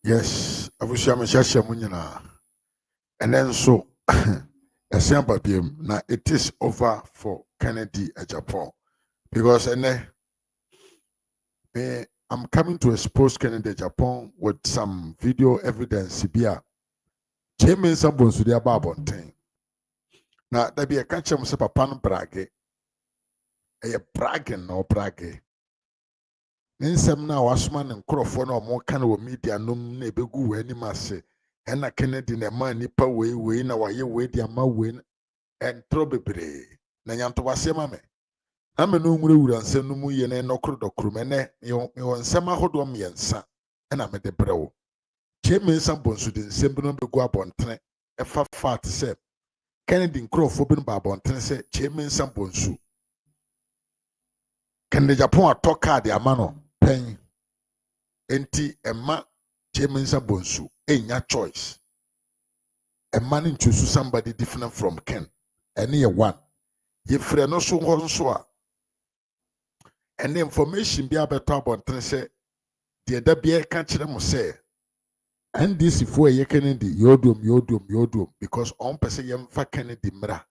Yes, abusia me hyehye mu nyina. And then so December now it is over for Kennedy Agyapong because I'm coming to expose Kennedy Agyapong with some video evidence bia Chairman Sabonsu de ababonten. Na da be catch him say papa no brage. E bragging no brage. Nsɛm na wasoma ne nkorɔfoɔ na ɔmo ka no wɔ media nom na ebegu wɔ anim ase ɛna Kennedy na ɛma nipa wei na wayɛ wei de ama wei ɛntorɔ bebree na nyantobasɛm ma me na me no nwurawura nsɛm no mu yɛ na ɛnɔkoro dɔkoro me nɛ mewɔ nsɛm ahodoɔ mmiɛnsa ɛna mede brɛ wo Kyeme nsa bonsu de nsɛm bi no bɛgu abɔntene ɛfa faat sɛ Kennedy nkorɔfoɔ bi no ba abɔntene sɛ Kyeme nsa bonsu Kennedy Agyapong atɔ kaade ama no pɛn enti ɛma Kyeme nsa bonsu ɛnya choice ɛma no choose somebody different from Ken ɛne yɛ one yɛfrɛ no so hɔ nso a ɛne information bi abɛtɔ abɔntene sɛ deɛ da bia ka kyerɛ mo sɛ NDC foɔ ɛyɛ Kennedy yodom because ɔn pɛ sɛ yɛmfa Kennedy mmra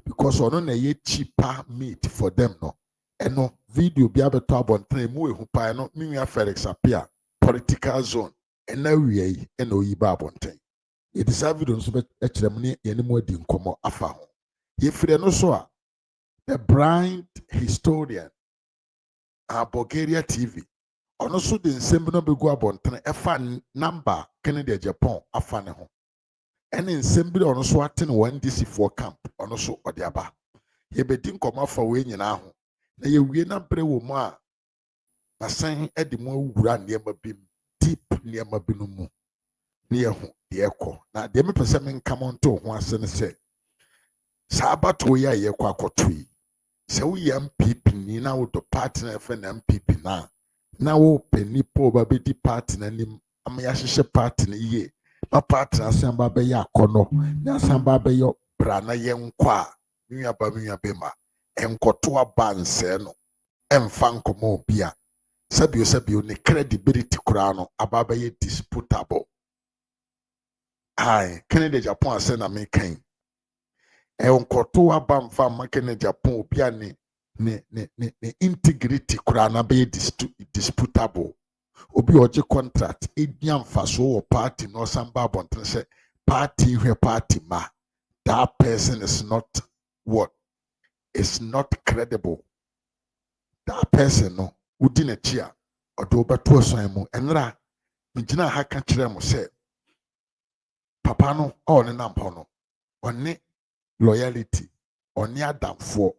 because ɔno na ɛyɛ cheaper meat for them no ɛno video bi abɛtɔ abɔntene mu ehu paa no minua Felix Apia political zone ɛna wia yi ɛna oyi ba abɔntene yɛde saa video nso bɛkyerɛ mu ne yɛne mu adi nkɔmmɔ afa ho yɛfrɛ no so a the blind historian a Bulgaria TV ɔno so de nsɛm bi no bɛgu abɔntene ɛfa number Kennedy Agyapong afa ne ho ɛne nsɛm bi ɔno so ate ne wɔ NDC foɔ camp ɔno so ɔde aba yɛbɛdi nkɔmmɔ afa wei nyinaa ho na yɛwie na brɛ wɔ mu a nasan de mu awura nneɛma bi deep nneɛma bi no mu ne yɛho deɛ ɛkɔ na deɛ mepɛ sɛ menka mo nto ho ase ne sɛ saa abatoɔ yi a yɛkɔ akɔto yi sɛ woyɛ MPP ni na wodɔ party na ɛfɛ na MPP na wopɛ nipa ɔba bɛdi party no anim ama yɛahyehyɛ party no yie ma party no asan ba bɛyɛ akɔnnɔ na asan ba bɛyɛ bra na yɛnkɔ a me nua bɛma ɛnkɔto aba nsɛe no ɛmfa nkɔmmɔ obi a sɛbio ne credibility koraa no aba bɛyɛ disputable Kennedy Agyapong asɛ na mekan ɛnkɔto aba mfa ma Kennedy Agyapong obi a ne integrity koraa na bɛyɛ disputable obi ɔgye contract edua mfaso wɔ party na ɔsan ba abɔntene sɛ party hwɛ party ma that person is not credible that person no wodi n'akyi a ɔde wobɛto ɔsan mu ɛnra megyina ha ka kyerɛ mo sɛ papa no a ɔne nam hɔ no ɔne loyalty ɔne adamfoɔ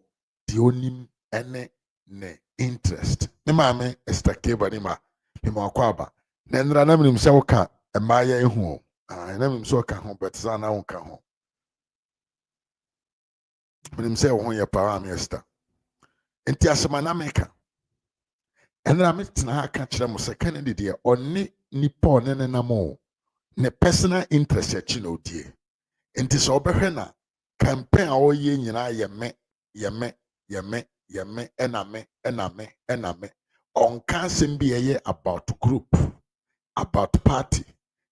deɛ onim ɛne ne interest ne maame Esther Keba ne ma mema akɔ aba na ɛnra na menim sɛ woka mmaayɛ ehu o na menim sɛ woka ho but saa na wonka ho menim sɛ wo ho yɛ paa maame Esther enti asɛm na meka ɛnra metena ha ka kyerɛ mo sɛ Kennedy deɛ ɔne nipa ɔne ne nam o ne personal interest akyi na odie enti sɛ ɔbɛhwɛ na campaign a ɔyɛ nyinaa yɛ me ɛna me ɔnka asɛm bi ɛyɛ about group about party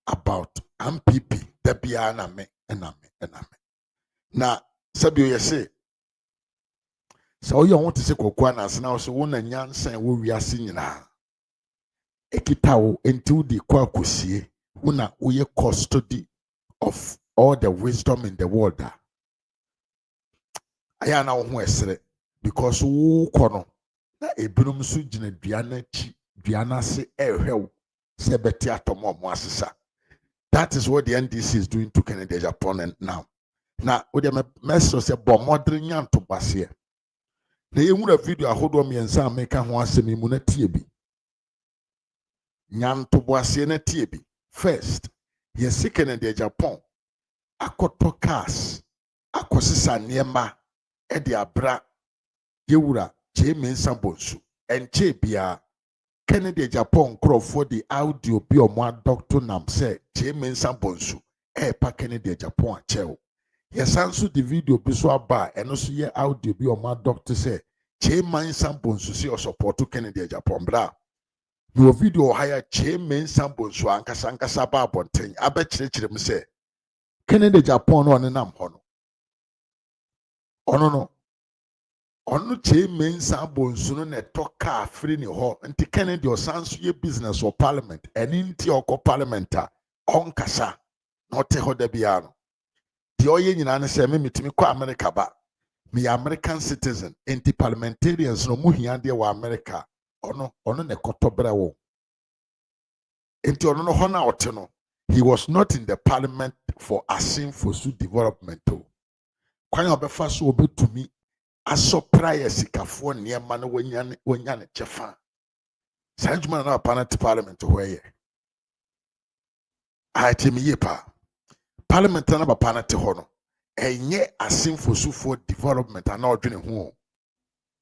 about MPP da biara na me ɛna me na sɛbio yɛ se sɛ ɔyɛ ɔho te sɛ kɔkɔa anase na ɔsɛ wo na nyansa a wɔ wiase nyinaa ɛkita wo enti wode kɔ akɔsie wo na woyɛ custody of all the wisdom in the world a ayɛ na wo ho ɛsere because wo kɔ no na ebinom nso gyina dua n'akyi dua n'ase ɛrehwɛ wo sɛ bɛte atɔm ɔmo asesa that is what the NDC is doing to Kennedy Agyapong now na wode mɛsrɛ sɛ bɔ mmɔdere nya ntobaseɛ na yɛnwura video ahodoɔ mmiɛnsa a meka ho asɛm yi mu na tie bi nya ntobaseɛ na tie bi first yɛsi Kennedy Agyapong akɔtɔ cars akɔsesa nneɛma ɛde abra yɛwura Kyeme nsa bonsu ɛnkyɛ biara Kennedy Agyapong nkorɔfoɔ de audio bi ɔmo adɔkto nam sɛ Kyeme nsa bonsu ɛɛpa Kennedy Agyapong akyɛw yɛsan nso de video bi so aba a ɛno so yɛ audio bi ɔmo adɔkto sɛ Kyeme nsa bonsu si ɔsɔpɔto Kennedy Agyapong bra Your video hire chairman sample so ankasa ba bonten abekirikire mu se Kennedy Japan on nam hono ono chairman sample so no toka free ni ho nti Kennedy osanso ye business or parliament eni nti okọ parliamenta onkasa na ote ho da bia no de oye nyina ne se me mitimi kọ America ba me American citizen nti parliamentarians no muhia de wa America ono ne kotobre wo nti ono no hona ote no he was not in the parliament for asking for su development o kwan obefa so obetumi aso prior sikafo niema na wonya ne chefa sanjuma na parliament ho ye atimi yepa parliament na ba panate ho no enye asking for su for development na odwene ho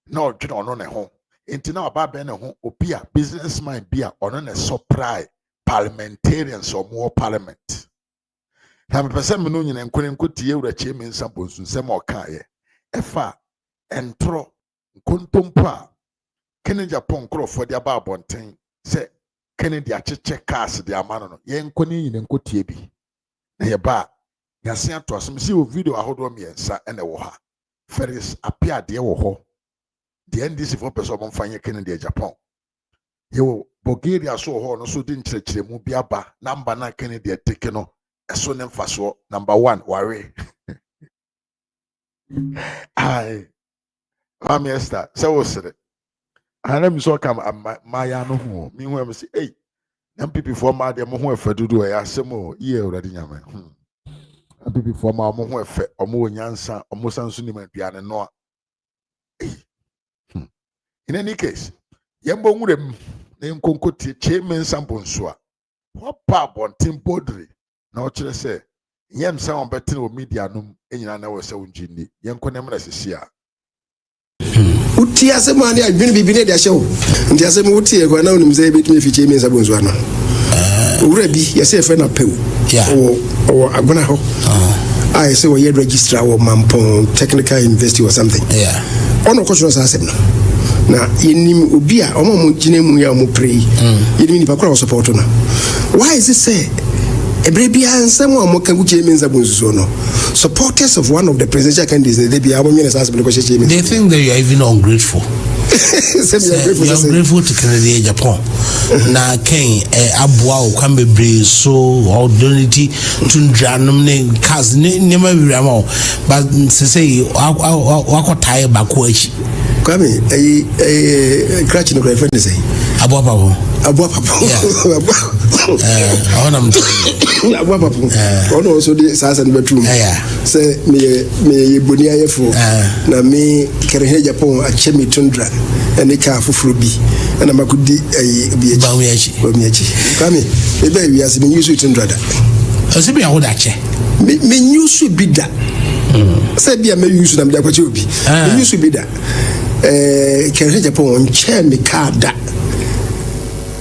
na odwene ono ne ho nti na aba be ne ho obi a businessman bi a ono ne supply parliamentarians or more parliament. Have a person meaning and couldn't go to you, chairman samples, and some more kaye. Efa and tro kuntumpa. Kennedy Agyapong crow for the above one thing. Say Kennedy check cast the amano. Yen koni in Kotiebi. Na ba Yasia to us. See a video I hold on me and the waha. Ferris appear dear ho. The NDC for person fine Kennedy Agyapong. You Bulgaria so ho no so din chire mu bia ba number na Kennedy take no eso ne mfaso number 1 worry ai Esther so was it and let me so come my ya no ho me hu am say eh MPP for ma de mo ho afadudu ya asem o ye urade nyama MPP for ma mo ho afa omo nyansa omo sanso ni maduane no in any case yembo nwurem nkonkoti chairman sample so a what pa bontin bodri na o kire se yem sa on betin o media num enyina na wo se unjini yenkonem na sisi a uti asem ani adwene bibine de ahye wo nti asem uti e kwa na onim se betime fi chairman sample so ano owura bi yese efe na pew o agona ho I say we registrar or Mampong Technical University or something ono ko so asem no na yenim obi a omo gine mu ya mo pray yenim ni pakura support no why is it say ebrebi ansem o mo kan guche menza bonzuzo no supporters of one of the presidential candidates they be abo nyene sasa bele ko cheche they think that you are even ungrateful. You are grateful to Kennedy Agyapong. Na ken aboa o kan bebre so or donity tundra nomne cars nema wi am but say wakotai bako achi kwame crutch no friend say aboa papa I want to ono so the sasa no batum say me boni ayefo na me Kennedy Agyapong achemi tundra ene ka fufuru bi na makudi bi achi kwame ebe wi ase me yusu tundra da ase bi awoda che me yusu bi da say bia me yusu na me da kwache obi me yusu bi da Kennedy Agyapong nche me ka da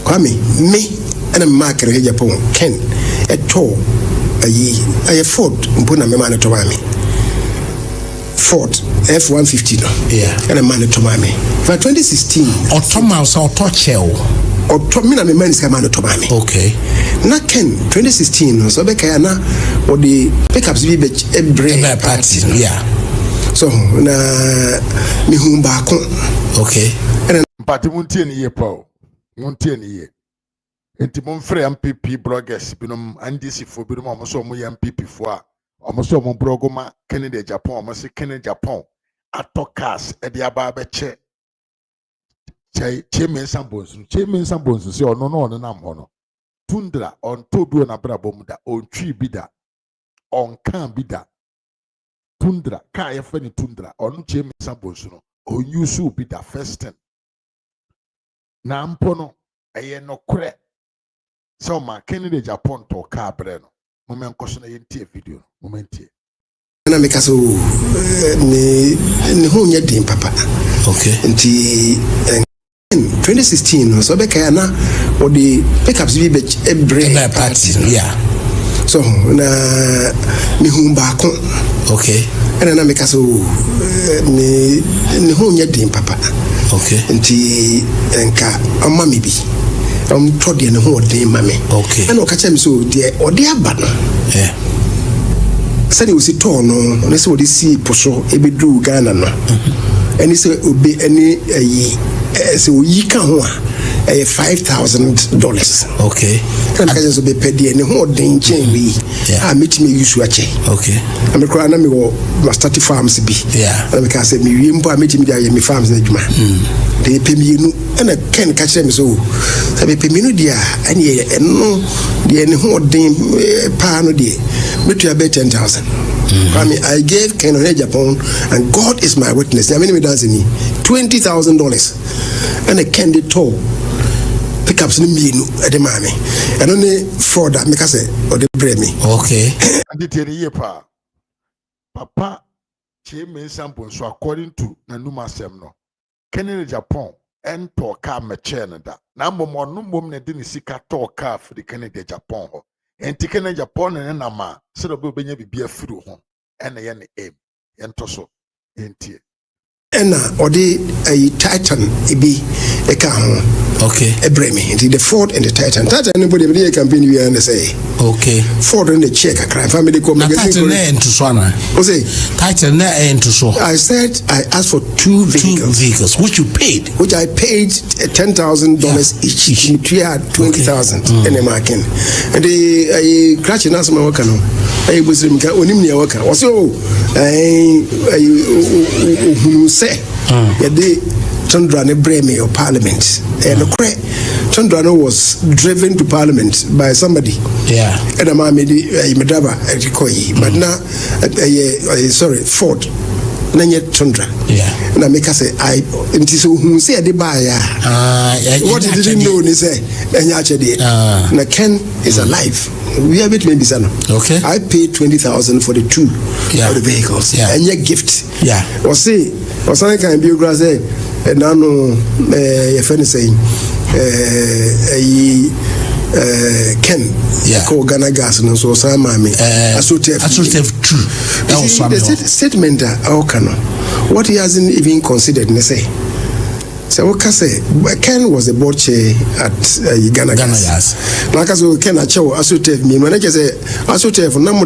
kwame me and a marker Agyapong Ken eto aye Ford mpona me man to mami Ford F150 no and a man to mami for 2016 automouse auto chel auto me na me man is man to mami okay na Ken 2016 so be kaya na or the pickups be every party so na mi humba kon okay and party muntie ni ye pa muntie ni ye enti mon frère MPP bloggers binom NDC fo binom omo so mo MPP fo a omo so mo blogoma Kennedy Agyapong omo se Kennedy Agyapong atokas e dia ba be che chairman sambonsu se ono no nam ho no tundra on todu na brabo mu da on twi bi da on kan bi da tundra ka ye fa ni tundra on chairman sambonsu no on yusu bi da first time na mpo no eye no kure so ma Kennedy Agyapong to ka bre no moment ko so na yentie video momentie na me kaso ni ho nya din papa okay nti 2016 so be kaya na or the pickups be every party so na mi humba kon okay na me kaso ni ho nya din papa okay nti enka amma mi bi tɔ deɛ ne ho ɔden ma me ɛna ɔka kyerɛ me so deɛ ɔde aba no sɛdeɛ ɔsi tɔɔ no ɔne sɛ ɔde si po so ɛbɛduru Ghana no ɛne sɛ obe ɛne ayi sɛ ɔyi ka ho a ɛyɛ $5,000 ɛna meka kyerɛ so bɛpɛ deɛ ne ho ɔden nkyɛn wei a mɛtumi ayi so akyɛ na mekora na mewɔ mastati farms bi na meka sɛ mewie mpo a mɛtumi de ayɛ me farms no adwuma de ɛpɛ mmienu ɛna Ken ka kyerɛ me so sɛ bɛpɛ mmienu deɛ a ɛne ɛno deɛ ne ho ɔden paa no deɛ mɛtua bɛ 10,000 I gave Ken on Agyapong, and God is my witness. I mean, $20,000, and I Ken did toll pickups in me at the mommy. And only for that, make us say, or the bread me. And the year, Papa, Chairman Sample, so according to Nanuma Semno, Ken Agyapong, and talk car mechanada. Number more, no woman didn't see car talk car for the Kennedy Agyapong. And taken a Japan and Nama, so the baby be a fruit home, and a yen aim, and tosso, and tear. And or the Titan, it be a car, a Bremy, the Ford and the Titan. Titan, anybody can be here and say, Ford and the check, a crime family come Titan to Swana. Titan to so. I said I asked for two vehicles, which you paid, which I paid $10,000 each. We had 20,000 in the market, and the crash in Asma Wakano. I was in Onimia Waka. Also, say, Chandrane Breme or Parliament. And Chandrano was driven to Parliament by somebody. And a mammy, Medaba, but now, sorry, Ford. Nanya Chandra. And I make us say, I who say the buyer. What he didn't know is and now Ken is alive. We have it maybe son. I paid 20,000 for the two of the vehicles. And your gift. Or say, or something can be grass and now your friend is saying Ken called Ghana Gas and so some mammy true. The statement what he hasn't even considered, say. So what can say? Ken was the board chair at Ghana Gas. Like I said, Ken Acho assote me when I say assote for number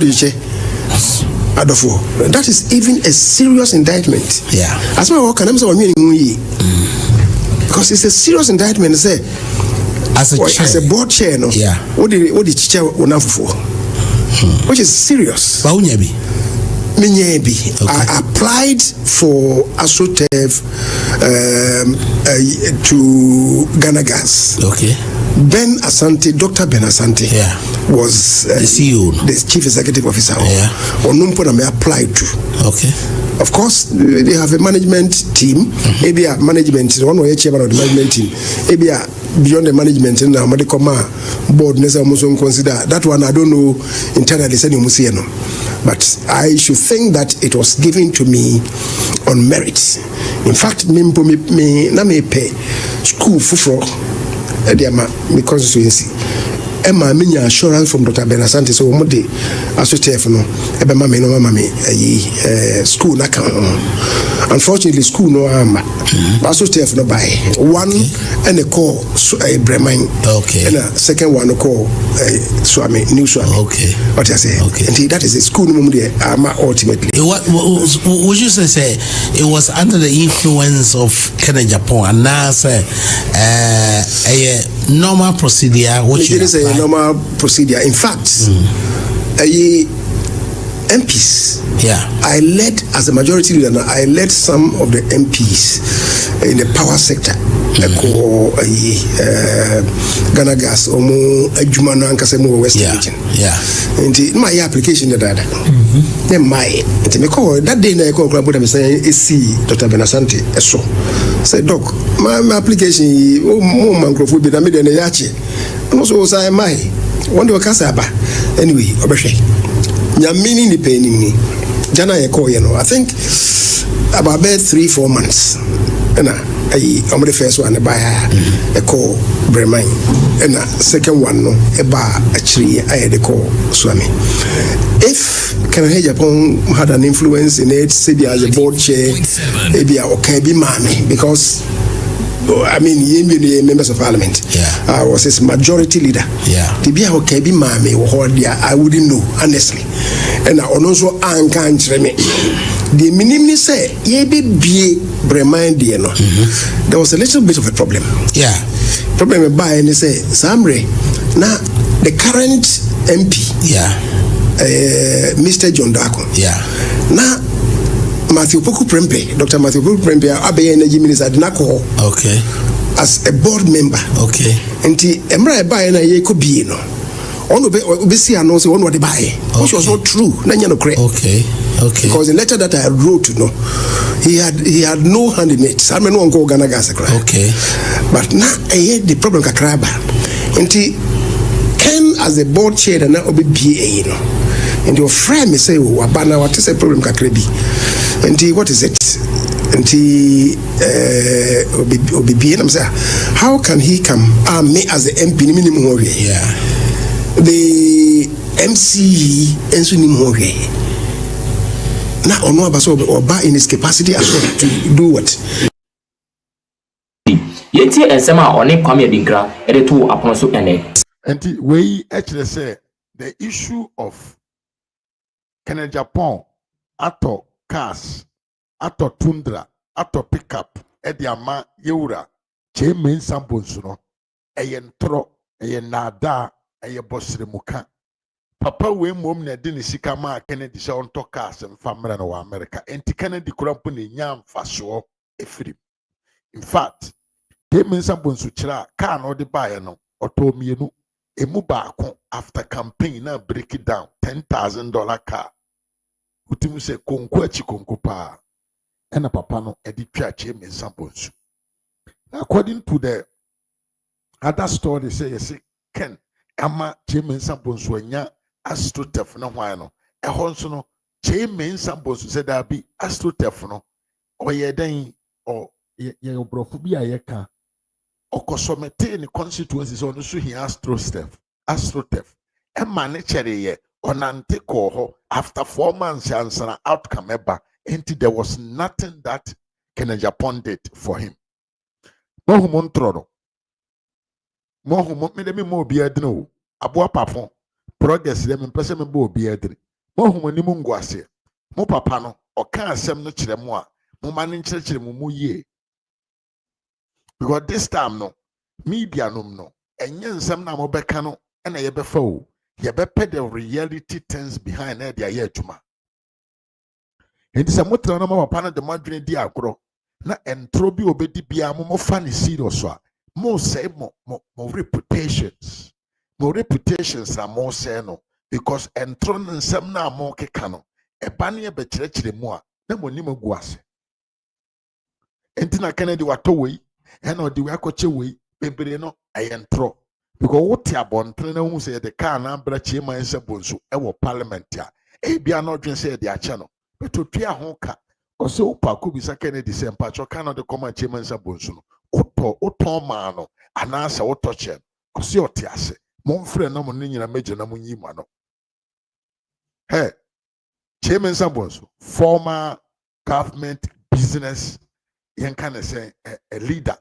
Adolfo. That is even a serious indictment. As my work, I'm so meaning because it's a serious indictment. Say as a board chair, no. What did chair for? Which is serious. I applied for ASOTEV to Ghana Gas. Ben Asante, Dr. Ben Asante was the CEO, the Chief Executive Officer. Onumpona me applied to. Of course, they have a management team. Maybe a management, one way chairman of the management team. Maybe beyond the management, and now medical board necessarily consider that one. I don't know internally, but I should think that it was given to me on merit. In fact, me pay school for my constituency. Emma minya assurance from Dr. Ben Asante so mo de asotef no ebe mama no mama me school na kan. Unfortunately school no am asotef no buy one and a call Bremen and a second one call Swami new Swami. What I say and that is a school no there ultimately. What would you say it was under the influence of Agyapong and now say a normal procedure what you say normal procedure. In fact, MPs. I led as a majority leader. I led some of the MPs in the power sector. Ghana Gas, Omo, Ejumana, and Kasemo Western region. And my application that then that day I call Grandpa saying, "See, Dr. Ben Asante, so." Say, Doc, my application, more microphone, but I made an yachi. And also, say, my one do a casaba. Anyway, Obeshe. Yamini ni pay ni. Jana yako, I think about 3-4 months. And I'm the first one to buy a call Bremen. And second one, no, a bar actually I had a call Swami. If Agyapong had an influence in it, say as a board chair, maybe okay, be mommy because I mean, he members of parliament. I was his majority leader. The be how can be mammy or I wouldn't know, honestly. And I also can't me. The minimum say, ye be remind you know. There was a little bit of a problem. Problem by and they say, Samre, now the current MP, Mr. John Dako. Now Matthew Poku Prempe, Dr. Matthew Poku Prempe, Abe Energy Minister Nako. As a board member. And the Emra by and I could be no. On be see and also on what they buy. Which was not true. Because the letter that I wrote, you know, he had no hand in it. I mean, go Ganagasa. But now I had the problem Kakraba. And Ken as the board chair and now be BA, you know. And your friend may say, oh, Abana, what is the problem Kakrebi? And what is it? And I'm saying, how can he come? Me as the MP minimum. The MC and Sunimore. Now, or no, or by in his capacity as well to do what? Yeti and Sama on a Kwame Dinkra, and 2 upon so and we actually say the issue of Agyapong, ato cars, ato tundra, ato pickup, ediama yeura, Chairman Sambonsuno, a nada, a bosrimuka. Papa we mom na de ne sika ma Kennedy sha on cars and family no America. Enti Kennedy kurampo ne nyam faso efiri. In fact, Chairman Sambonsu chira car no de buy no otomienu emu baako after campaign na break it down $10,000 car. Utimu se konko achi konko pa. Ena papa no edi twa Chairman Sambonsu. According to the other story, they say yes, Ken ama Chairman Sambonsu anya astrotef no hwan no. Ehon so no Chairman Sambonsu said that be astrotef no. Oye den o ye obrofo bi ayeka. Okosomete in the constituencies on so he astrotef. Emma ne chere ye onante ko ho after 4 months answer outcome eba. Enti there was nothing that Agyapong did for him. Mohumon trono. Mohumon me dem mo bi adino. Aboa papon. Progress dem mpese me bo bi adri. Mohumon ni mu ngwase. Mo papa no oka asem no kire mo a mo ma ne kire mo yie. Because this time no media no enye nsem na mo beka no na ye befa o. Ye bepe the reality things behind there dia ye adwuma. Enti se mo tra no mo papa no de madwene di agro. Na entro bi obedi bia mo fa ne serious a mo say mo reputations na mo say no because entro nsem na mo keka no eba ne be kire mu a na mo nim agu ase enti na Kennedy wato wei e na odi we akoche wei bebre no entro because what ya bontre na hu say the car na bra Chairman Sambonsu e wo parliament a e bia no dwen say de ache no but otwa ho ka also upako bisa Kennedy say mpacho ka no de come Chairman Sambonsu no oto ma no anasa oto che osi oti ase mo mfre na mo nyina meje na mo nyima no hey Chairman Sambonsu former government business yen can say a leader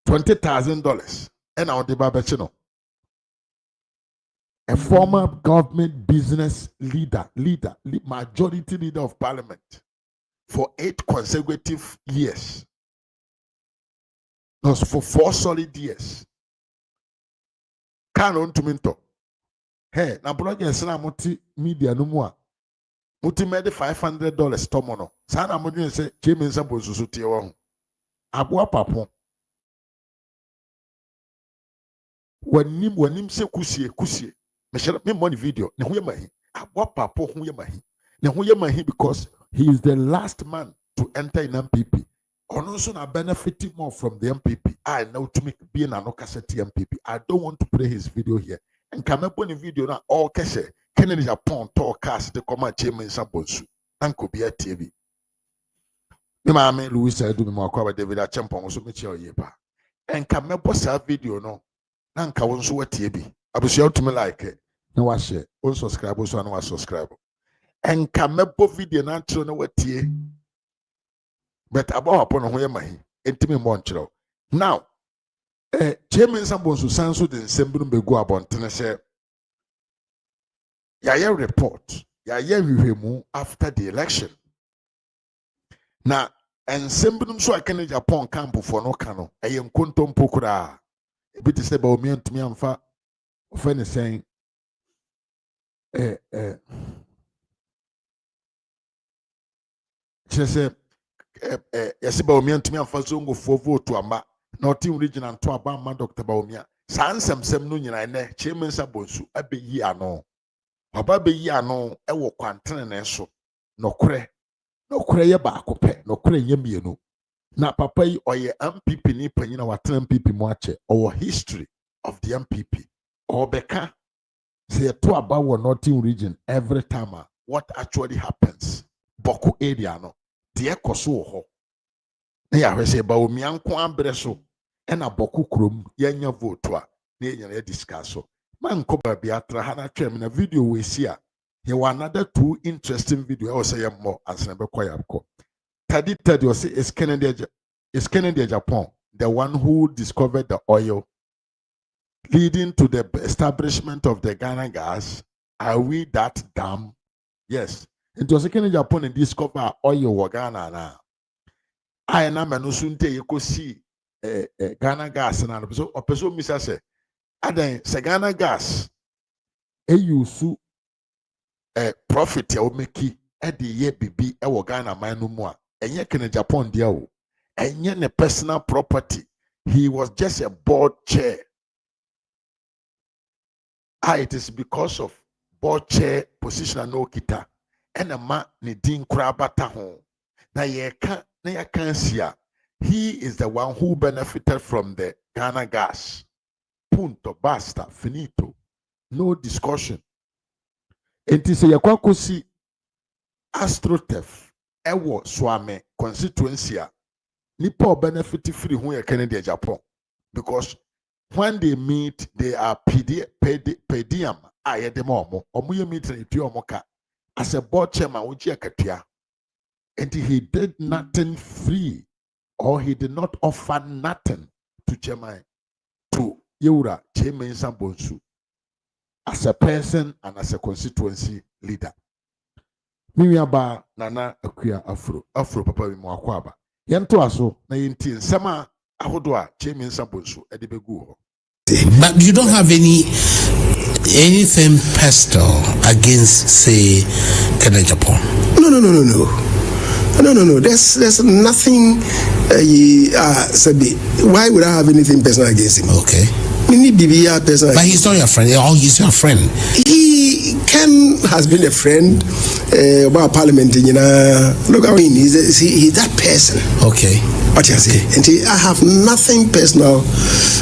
$20,000 and our debate a former government business leader, majority leader of parliament for 8 consecutive years. No, for 4 solid years. Can't on to minto. Hey, na blogger sana muti media no more. Muti made $500 tomono. Sana mudi say Chairman Sambonsu so tie wo. Aboa papo. Wanim se kusie. Me money video. Ne huye mahi. Aboa papo huye mahi. Ne huye mahi because he is the last man to enter in MPP. Also na benefiting more from the MPP. I know to make being an okaseti MPP. I don't want to play his video here. And come up on the video now all kese. Kennedy Agyapong talk cast the command Chairman Sambonsu. Uncle be a TV. Me mama Louis I do me more cover David Agyapong so me cheer yepa. And come up with that video no. Nanka won so TV. I be share to me like it. No wa share. On subscribe so no wa subscribe. And come up video na tro no wa tie. But about upon where my entimi monchro now chairman Sambonsu sanso de nsembru begu abontene se ya report ya hwehwemu after the election na nsembru so aka ne Japan camp for no kano eye nkontompo kura ebi te se ba omi antumi amfa ofene sen chese yesi ba omi antumi amfa zongo fo vote amba Northern region to aba Dr. Baumia sansem no nyina ne chairman Sambonsu abeyi ano baba beyi ano ewo kwantene ne so nokore ye ba akopɛ nokore ye mienu na papa yi oye MPP ni panyina watena MPP mu ache owo history of the MPP obeka say to aba wo Northern region every time what actually happens boko area no de ekoso ho na ya hwese ba omi anko abre so ena boko krom yanya vote a na yenya discuss so man ko ba bia tra hana twem na video we see a here were another two interesting video I was say more as na be kwaya ko tadi you say is Kennedy Agyapong the one who discovered the oil leading to the establishment of the Ghana gas. Are we that dumb? Yes. It was Kennedy Agyapong and discover oil wa Ghana na I na manu sunte you see Ghana gas na so opeso misa say adan se Ghana gas use profit ya omeki e de ye bibi e wo Ghana man no mu a enye Kennedy Agyapong dia o enye ne personal property. He was just a board chair. It is because of board chair position and no kita and a man ni din krabata ho na ye kan sia. He is the one who benefited from the Ghana gas. Punto, basta, finito. No discussion. Enti se yakwa kosi astrotef ewo swame constituency nipa benefit free hu ye Kennedy Agyapong because when they meet they are pedium ayedemo omo ye meet na etu omoka as a board chairman oji akatua and he did nothing free or he did not offer nothing to chairman to Yura Chairman Sambonsu as a person and as a constituency leader. Mimiaba Nana Akuya Afro Papa Mwakwaba. Yanto aso na yenti nsema ahodo Chairman Sambonsu edibegu. But you don't have anything personal against, say, Kennedy Agyapong? No. There's nothing. Why would I have anything personal against him? Okay. But he's not your friend. He's your friend. Ken has been a friend about Parliament. Look how he's that person. Okay. What you say? And I have nothing personal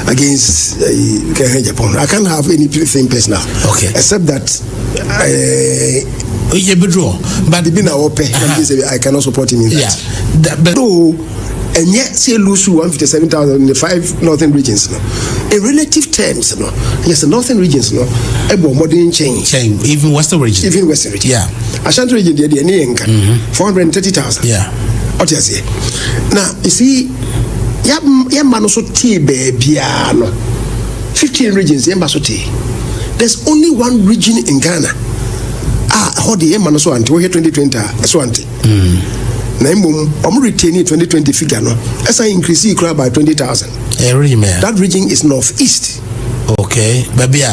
against Kennedy Agyapong. I can't have anything personal. Okay. Except that but I cannot support him in that. Yeah. But and yet say lose 157,000 in the 5 northern regions. In relative terms, yes, the northern regions, a modern change. Even western region. Yeah. Ashanti region, the 430,000. Yeah. What you say? Now, you see, man also baby 15 regions, there's only one region in Ghana. How the man also anti 2020 so anti. I'm retaining 2020 figure no. As I increase it by 20,000. That region is northeast. Okay. Baby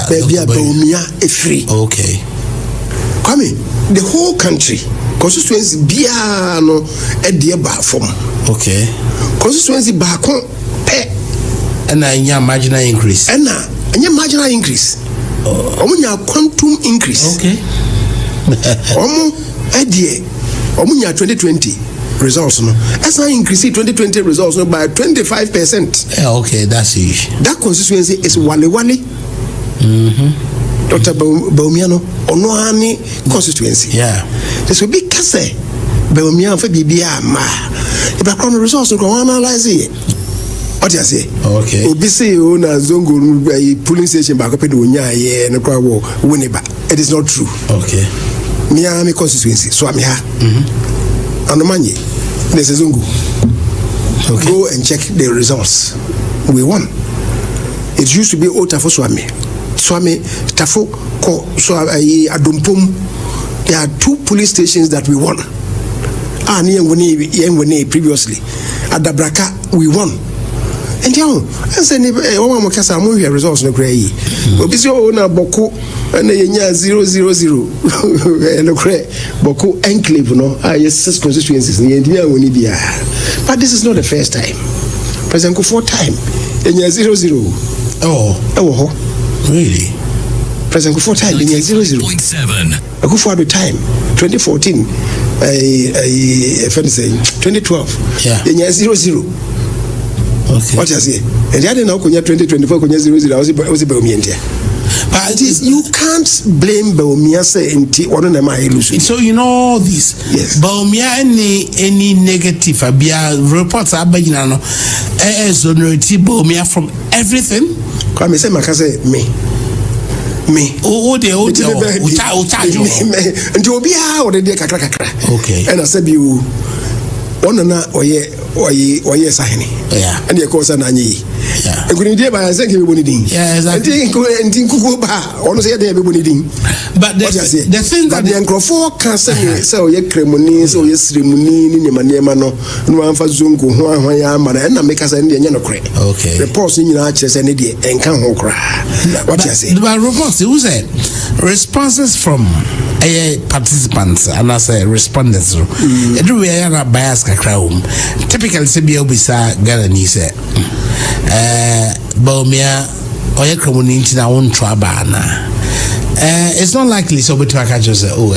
free. Okay. Come in. The whole country constituency biano e de ba form. Okay. Constituency ba kon pe. And a marginal increase. And a marginal increase. Omunya quantum increase. Okay. Omu edie omunya 2020 results no. As I increase 2020 results no by 25%. Yeah, okay, that's it. That constituency is wale. Dr. Baumiano Onoani constituency. Yeah. This will be Kase Baumian for BBA ma. If I come results, you can analyze it. What you say? Okay. Obisi na zongo polling station back up in Unya ye no crowd Winneba. It is not true. Okay. Miami constituency, so I'm here. And the money, there's a zongo. Go and check the results. We won. It used to be Otafo Swami Tafo Ko Adumpum. There are 2 police stations that we won. Previously at Dabraka we won. And I said, "Oh, my casa, I'm here results no gray. Obisi ona Boku and 000 no gray Boku enclave no. Yes, 6 constituencies. But this is not the first time. President Kufuor time 000. Oh, really? President Kufuor time 0.7. Kufuor the time 2014. 2012. Yeah. 000. Okay. What you say? And the other now 2024 000. I was Baumientia. But you can't blame Baumia say one of them are illusion. So you know all this. Yes. Baumia any negative abia reports are no exonerate Baumia from everything. Come say makase me. Oh they and you be how they kakra. Okay. And I said you one na oye sahini. Yeah. And you cause an anyi. Yeah. And couldn't be by saying everybody ding. Yeah, exactly. And think go back. Honestly, everybody ding. But the thing that the Uncle can say so ye cremoni, so ye ceremony, ni manema no amfa zungu ho ya and make us and no cre. Okay. Reports in your chest and idiot and can ho cry. What you say? But reports who said responses from participants and as a respondents everywhere are bias crowd. Typically CBO bisa Ghanaian say Baumia oye community na won trabana. It's not likely so between just no,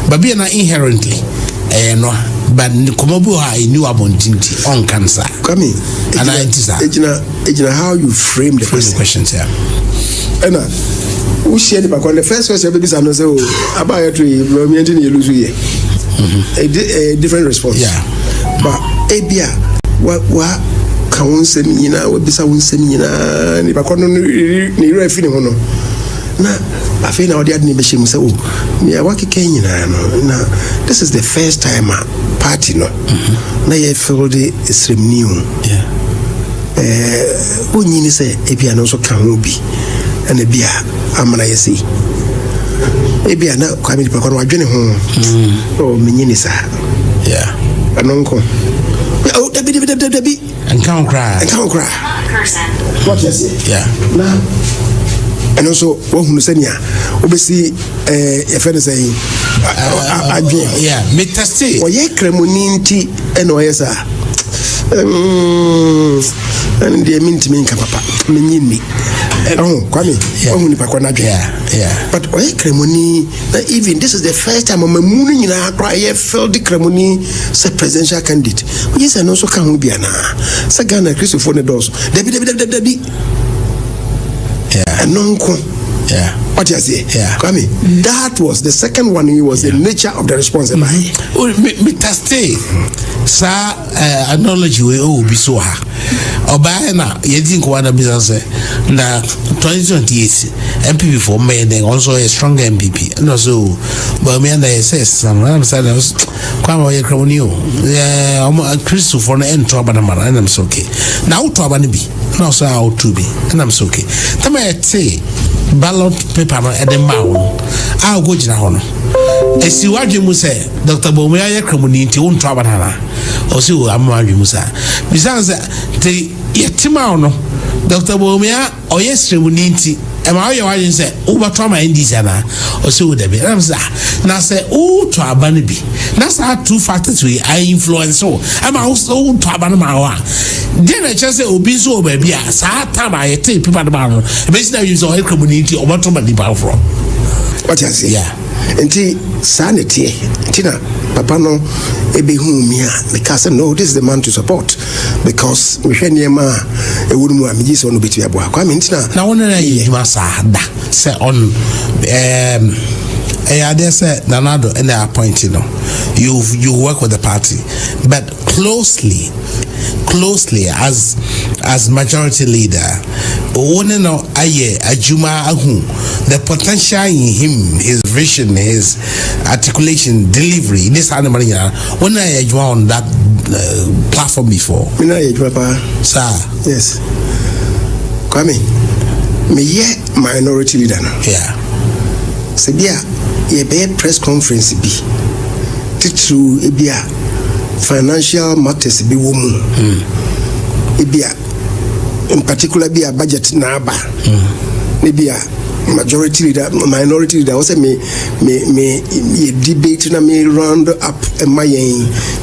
but be na inherently no, but komobu ha new abundant on cancer. Come in. And how you frame the questions here. Who shared the first question baby say about you lose a different response. Yeah. But ebia what can one say we bisa one say ni ba kono ni refi ni hono na afi na odi adni be shemu say me awaki kenyina no na this is the first time party no na ye feel the extreme new. Yeah. Onyini say ebia no so kan ho bi and ebia amana ye say ebia na kwami pa kono adwene ho oh menyini sa. Yeah. Anonko. Oh, Debbie. And can't cry. What you say? Yeah. Now, and also, what who say ya? Obviously, your friend is saying, yeah, me testy. Or ye cremoninti and oesa. And they mean to me, Papa, Minini. Oh, Kwame, yeah. But oye cremoni, even this is the first time I'm mooning in a cry, felt the cremoni, say presidential candidate. Yes, and also can be an Sagana Christopher Nedos. Debbie. Yeah. And non-con. Yeah. What you say? Yeah. Kwame, that was the second one. It was the nature of the response. Me testy. Sa acknowledge we be so ha. Obaena yedin ko wana business na 2028 MPP for me then also a strong MPP and also but me and I say some I'm saying kwa we crony yeah Christopher na en trouble na and I'm so okay now trouble ni bi na so how to be and I'm so okay tell me say ballot paper no e dem ba wo a go gina ho no esi wadwe mu say Dr. Baumia ya community won trouble na o si o amwadwe mu sa bisanse te yetima no Dr. Baumia o yesremuniti e ma oye wadwe say wo ba to ma ndisa na o si wo dabe na say na say o to abane bi na say two factors we I influence o ama o to abane ma wa then I just say obi so ba bia sa time I take people ba no e be say you so o community o ba to ma di ba from what you say yeah enti sanity tina papa no ebe hu mi a because no this is the man to support because we hwe niema e wonu mu amiji so no betu abo akwa mi tina na wona na yi ma sa da say on they say Nanado and they appoint you work with the party but closely as majority leader one no aye ajuma ahu the potential in him his vision his articulation delivery this animal when I on that platform before. Mina ye papa. Sir. Yes. Kwame, me ye minority leader now. Yeah. Sebia ye be press conference bi. Titru ebia financial matters bi wo mu. Ebia in particular be a budget na aba. Maybe a majority leader, minority leader. Also me debate na me round up my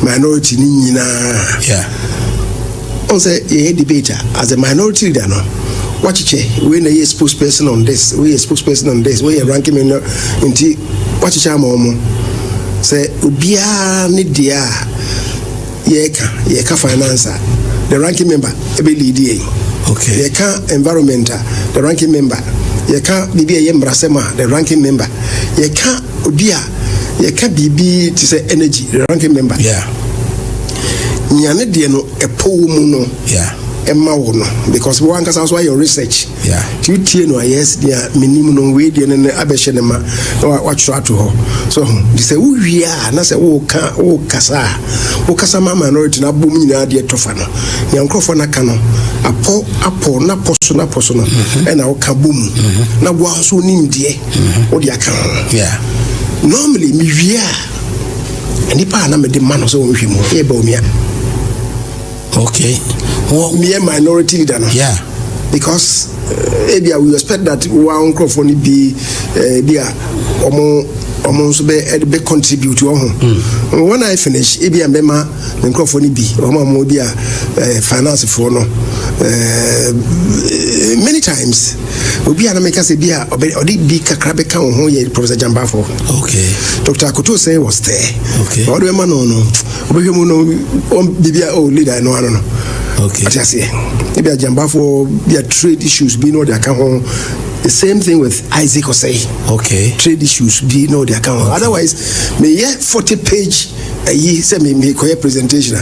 minority ni na. Yeah. Also ye debater as a minority leader no. Watch it. We na ye spokesperson on this. We a spokesperson on this. We a ranking member. Inti watch it. Mo say ubia ni dia ye ka financer. The ranking member ebe lead. Okay. Ye ka environmental, the ranking member. Ye ka bibi ye mbrasema, the ranking member. Ye ka obia, ye ka bibi to say energy, the ranking member. Yeah. Nyane de no epo mu no. Yeah. Emma wo no because one can also your research. Yeah. You tie no yes dia minimum no we de ne abehye ne ma wa try to ho. So they say wo wia na say wo kasa ma minority na bom nyina de tofa no. Nyankrofo na ka no apo na poso no e na wo ka bom na wo so nim de wo de aka. Yeah. Normally me wia anipa na me de man so wo hwemu e ba omia. Okay. Well, me a minority leader. Yeah. Because we expect that one microphone be almost be contribute to when I finish, a mema microphone be be a finance for no. Many times we be an American be a big crabeka on who Professor Jambafo. Okay. Dr. Akuto say was there. Okay. What do you know? Leader no. Okay. I just say, maybe a Jambafo be a trade issues be no their account. The same thing with Isaac Osei. Okay. Trade issues be no their account. Okay. Otherwise, me 40-page a year say me presentation.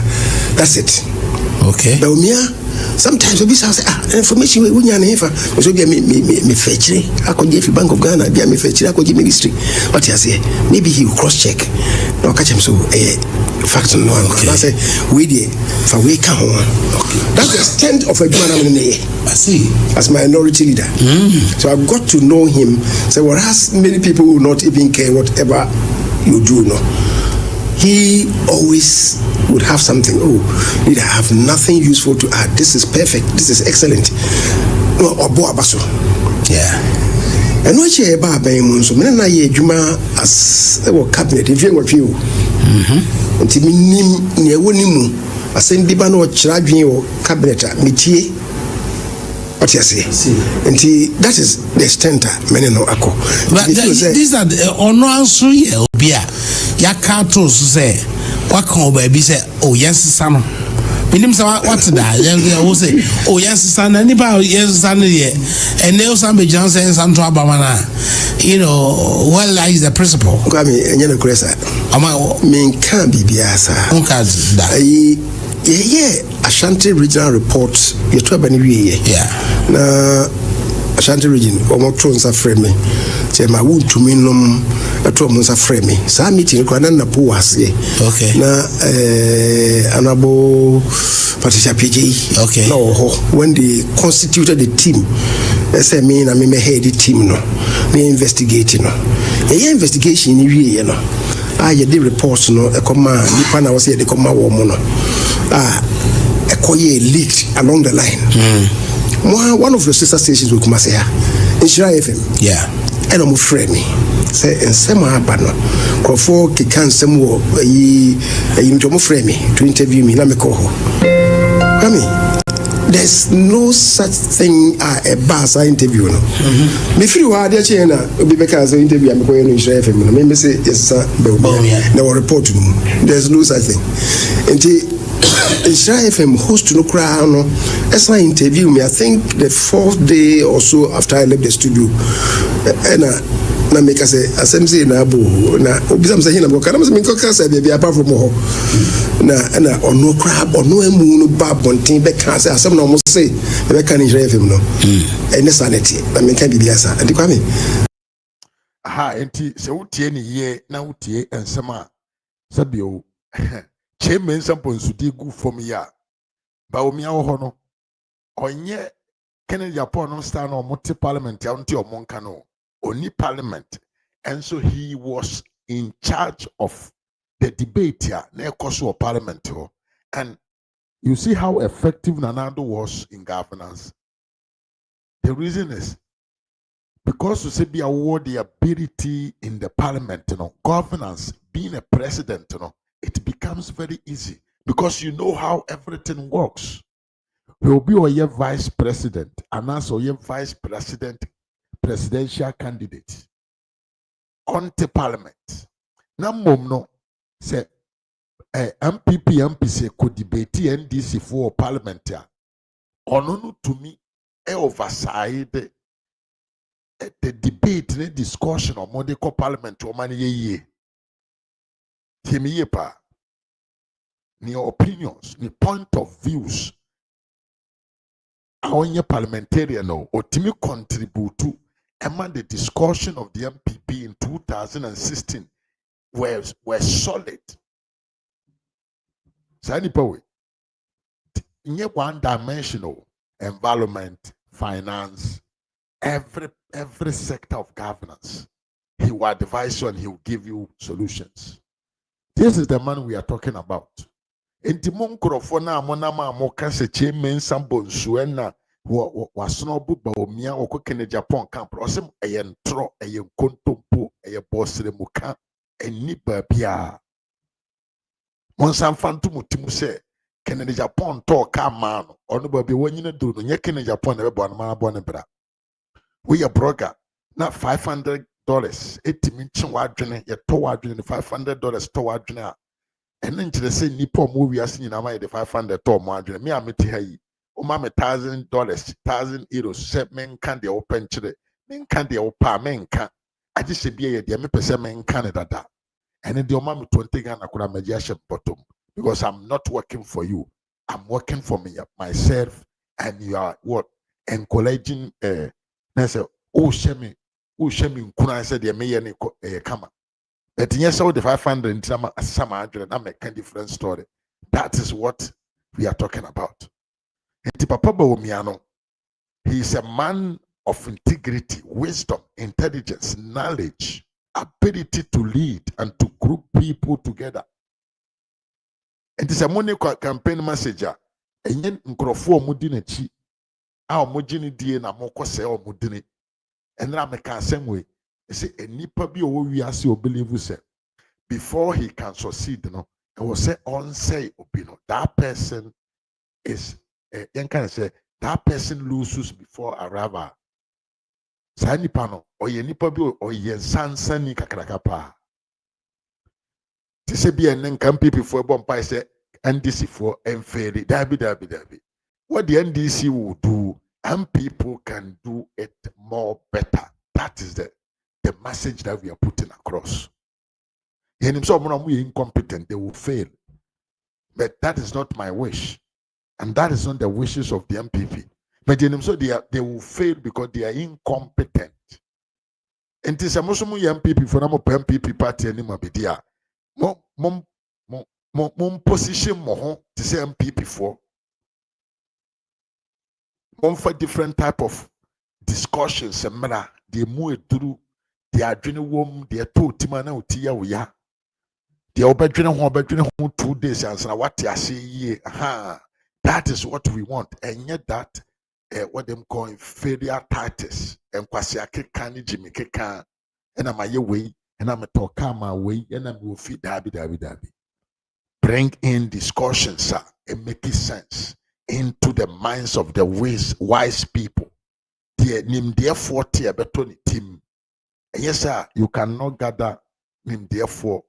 That's it. Okay. But sometimes we say information we nya na hefa so be me fetchire akoje fi Bank of Ghana be me fetchire akoje ministry what you say maybe he will cross check no catch him so fact no one I say we dey for we can on that's the extent of a man I see as minority leader. So I've got to know him so whereas many people will not even care whatever you do no. He always would have something. Oh, I have nothing useful to add. This is perfect. This is excellent. No, abaso. Yeah. And what you about by so many na ye juma as a cabinet. If you were few. Until me nim ne wonimu. Asem biba no chiradwen o cabinet metie. What you say? And that is the extent many no ako. But these are the answer here. Ya cartos say what come baby say oh yes son minim say what that you say oh yes son anybody yes son here and they also be Johnson and to abamana you know what lies the principle go me enye no kresa ama me can be biasa unka that Ashanti regional report you to abani wie na Ashanti region omo tronsa frame me say ma wuntumi nom ato mo sa frame me sa meeting ko na po wase okay na honorable Patricia PJ okay no when they constituted the team say me na me head the team no they investigating no investigation ni wie no ye the report no e come nipa na wase ye de come wo mo no ekoye leaked along the line. One of the sister stations will come say Inshira FM. Yeah. And I'm afraid me. Say and sema bano. Krofo kikan semo yi mjomo frame me to interview me na me ko ho. Kami there's no such thing a basa interview no. Me free wa dia che na obi beka say interview am ko no Inshira FM no. Me say yes be na report no. There's no such thing. Enti Israel FM host no crowd no as I interview me I think the 4th day or so after I left the studio and na make us say asem na bo na obisam say na bo kana me ko kasa be apart from ho na ono crowd ono emu no ba bonten be kan say asem na mo say be kan Israel FM no any sanity na me kan bibiasa andi kwa me aha enti se wotie ne ye na wotie ensema sabio Chairman Sampons di gu from ya. Baumia hono. Onye Kennedy Agyapong no stand on multi parliament ya unti omonkano. Oni parliament. And so he was in charge of the debate here, na ekoso parliament ho. And you see how effective Nanado was in governance. The reason is because you say be award the ability in the parliament, governance, being a president, it becomes very easy because you know how everything works. Will be your vice president and also your vice president, presidential candidate on the parliament. Now, mom no say MPP MPC could debate NDC for parliament. Ono to me overside the debate, the discussion on Monday parliament or money ye. Timmy pa. Ni opinions, ni point of views. Our parliamentarian or Timmy contribute to among the discussion of the MPP in 2016 were solid. Sani Powe. In one dimensional environment, finance, every sector of governance. He will advise you and he will give you solutions. This is the man we are talking about. Enti monkrofo na monama amoka se chairman Sambonsu na wasono buba omia okokene Agyapong camp osem eyentro eyenkontompo eyebosre muka eni babia monsan fantu mutimu se Kennedy Agyapong talk man ono babi wanyina duru no nye Kennedy Agyapong na bebo na bo ne bra we a broker na $500 etimi nchen wadwene ye to wadwene $500 to wadwene and then to say nipo movie as in my the 500 to margin me ameti hayi o ma me $1,000 €1,000 set men can the open chile men can the opa men can I just say be a dear me person men can dada and then the oma me 20 Ghana kura mediation bottom because I'm not working for you, I'm working for me myself and you are what encouraging na say oh shemi nkuna say the me ye ne kama. But yes, all the 500 in some adrenaline, I'm making a different story. That is what we are talking about. And Papa Bawumiano, he is a man of integrity, wisdom, intelligence, knowledge, ability to lead and to group people together. And it's a money campaign message. And yen nkrofo omudine chi, a omudine die na moko se omudine. And then I make a same way. You see, a nipa bi owo wiase o believe say before he can succeed, it was say on say opino. That person is you can say that person loses before arrival. Sa nipa no o ye nipa bi o ye sansani kakraka pa. Ti se bi en nkan people for bompa say NDC for enferi dabi. What the NDC will do and people can do it more better. That is the message that we are putting across. And if someone is incompetent, they will fail. But that is not my wish. And that is not the wishes of the MPP. But they will fail because they are incompetent. And this is most of MPP for MPP party anymore. Mom position more to say MPP for. Mom for different type of discussions and matter. They move through. They are drinking warm. They are told Timana Utia Uya. They are bedridden 2 days and so what you say. That is what we want. And yet that what them call inferior titles and Kwasiake Kani Jimmy Kekan and I'm a way and I'm a talker my way and I'm will feed Dabi. Bring in discussions, sir, and make it sense into the minds of the wise people. Therefore, team. Yes, sir, you cannot gather him therefore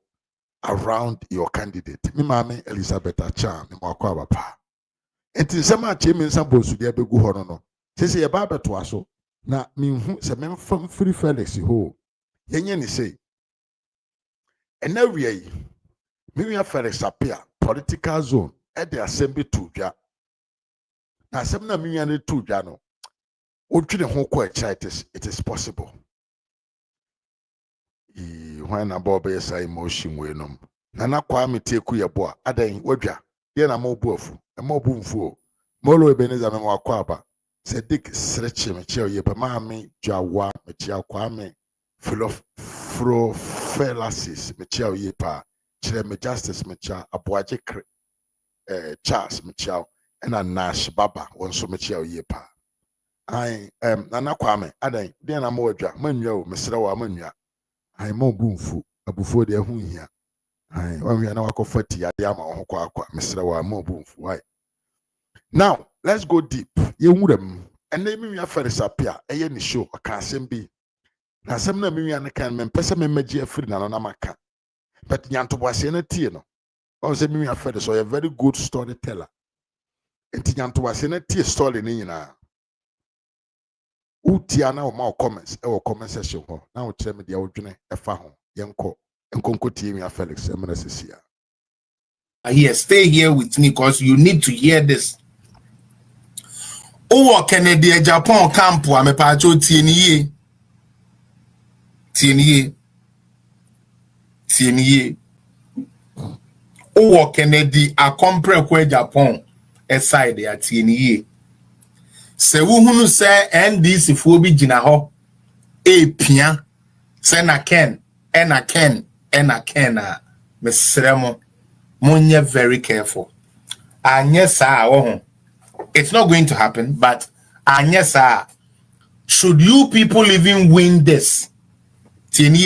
around your candidate. Me mama Elizabeth Acham, me mwakwa bapa. Enti sema chemi nsambo sudi abegu hono no. Sese ye baba to aso na minhu se memfam free Felix ho. Yenye ni say. Ena wiye yi. Me Felix appear political zone at the assembly to dwa. Na asem na me ne to dwa no. Otwene ho kwa it is possible. When about say emotion we Nana Kwame Teku Yeboa, Aden, Webja, Yena Mobufu, a Mobumfu, Molo Ebenezer Mwakwaba, said Dick Srechi Machio Yepa Mami, Jawa, Machia Kwame, Fro Felasis, Machio Yepa, Chile Justice Macha, Abuaje Charles Machio, and a Nash Baba, one so Machio Yepa. I Nana Kwame, Aden, Diana Moja, Munyo, Mr. Munya, I Mobumfu, a before the Hunya. When we are now 40, now let's go deep. You would and then me first appear a any show a can't be. Now some of me and can men person me free na maka. But Yanto was in a tino. Or say me first so a very good storyteller. And Yanto was in a tea story in Utiana or more comments or comment session. Now tell me the original a fahon, young co. And Conco team, Felix, I'm going to see here. Stay here with me because you need to hear this. Oh, Kennedy, Agyapong camp, I'm a pacho TNE. Oh, Kennedy, a compre kwe Agyapong, a side at TNE. Se wuhunu se NDC fobi jina ho, pia, se na ken, ena ken. Mesremo munye very careful. It's not going to happen, but should you people even win this? Should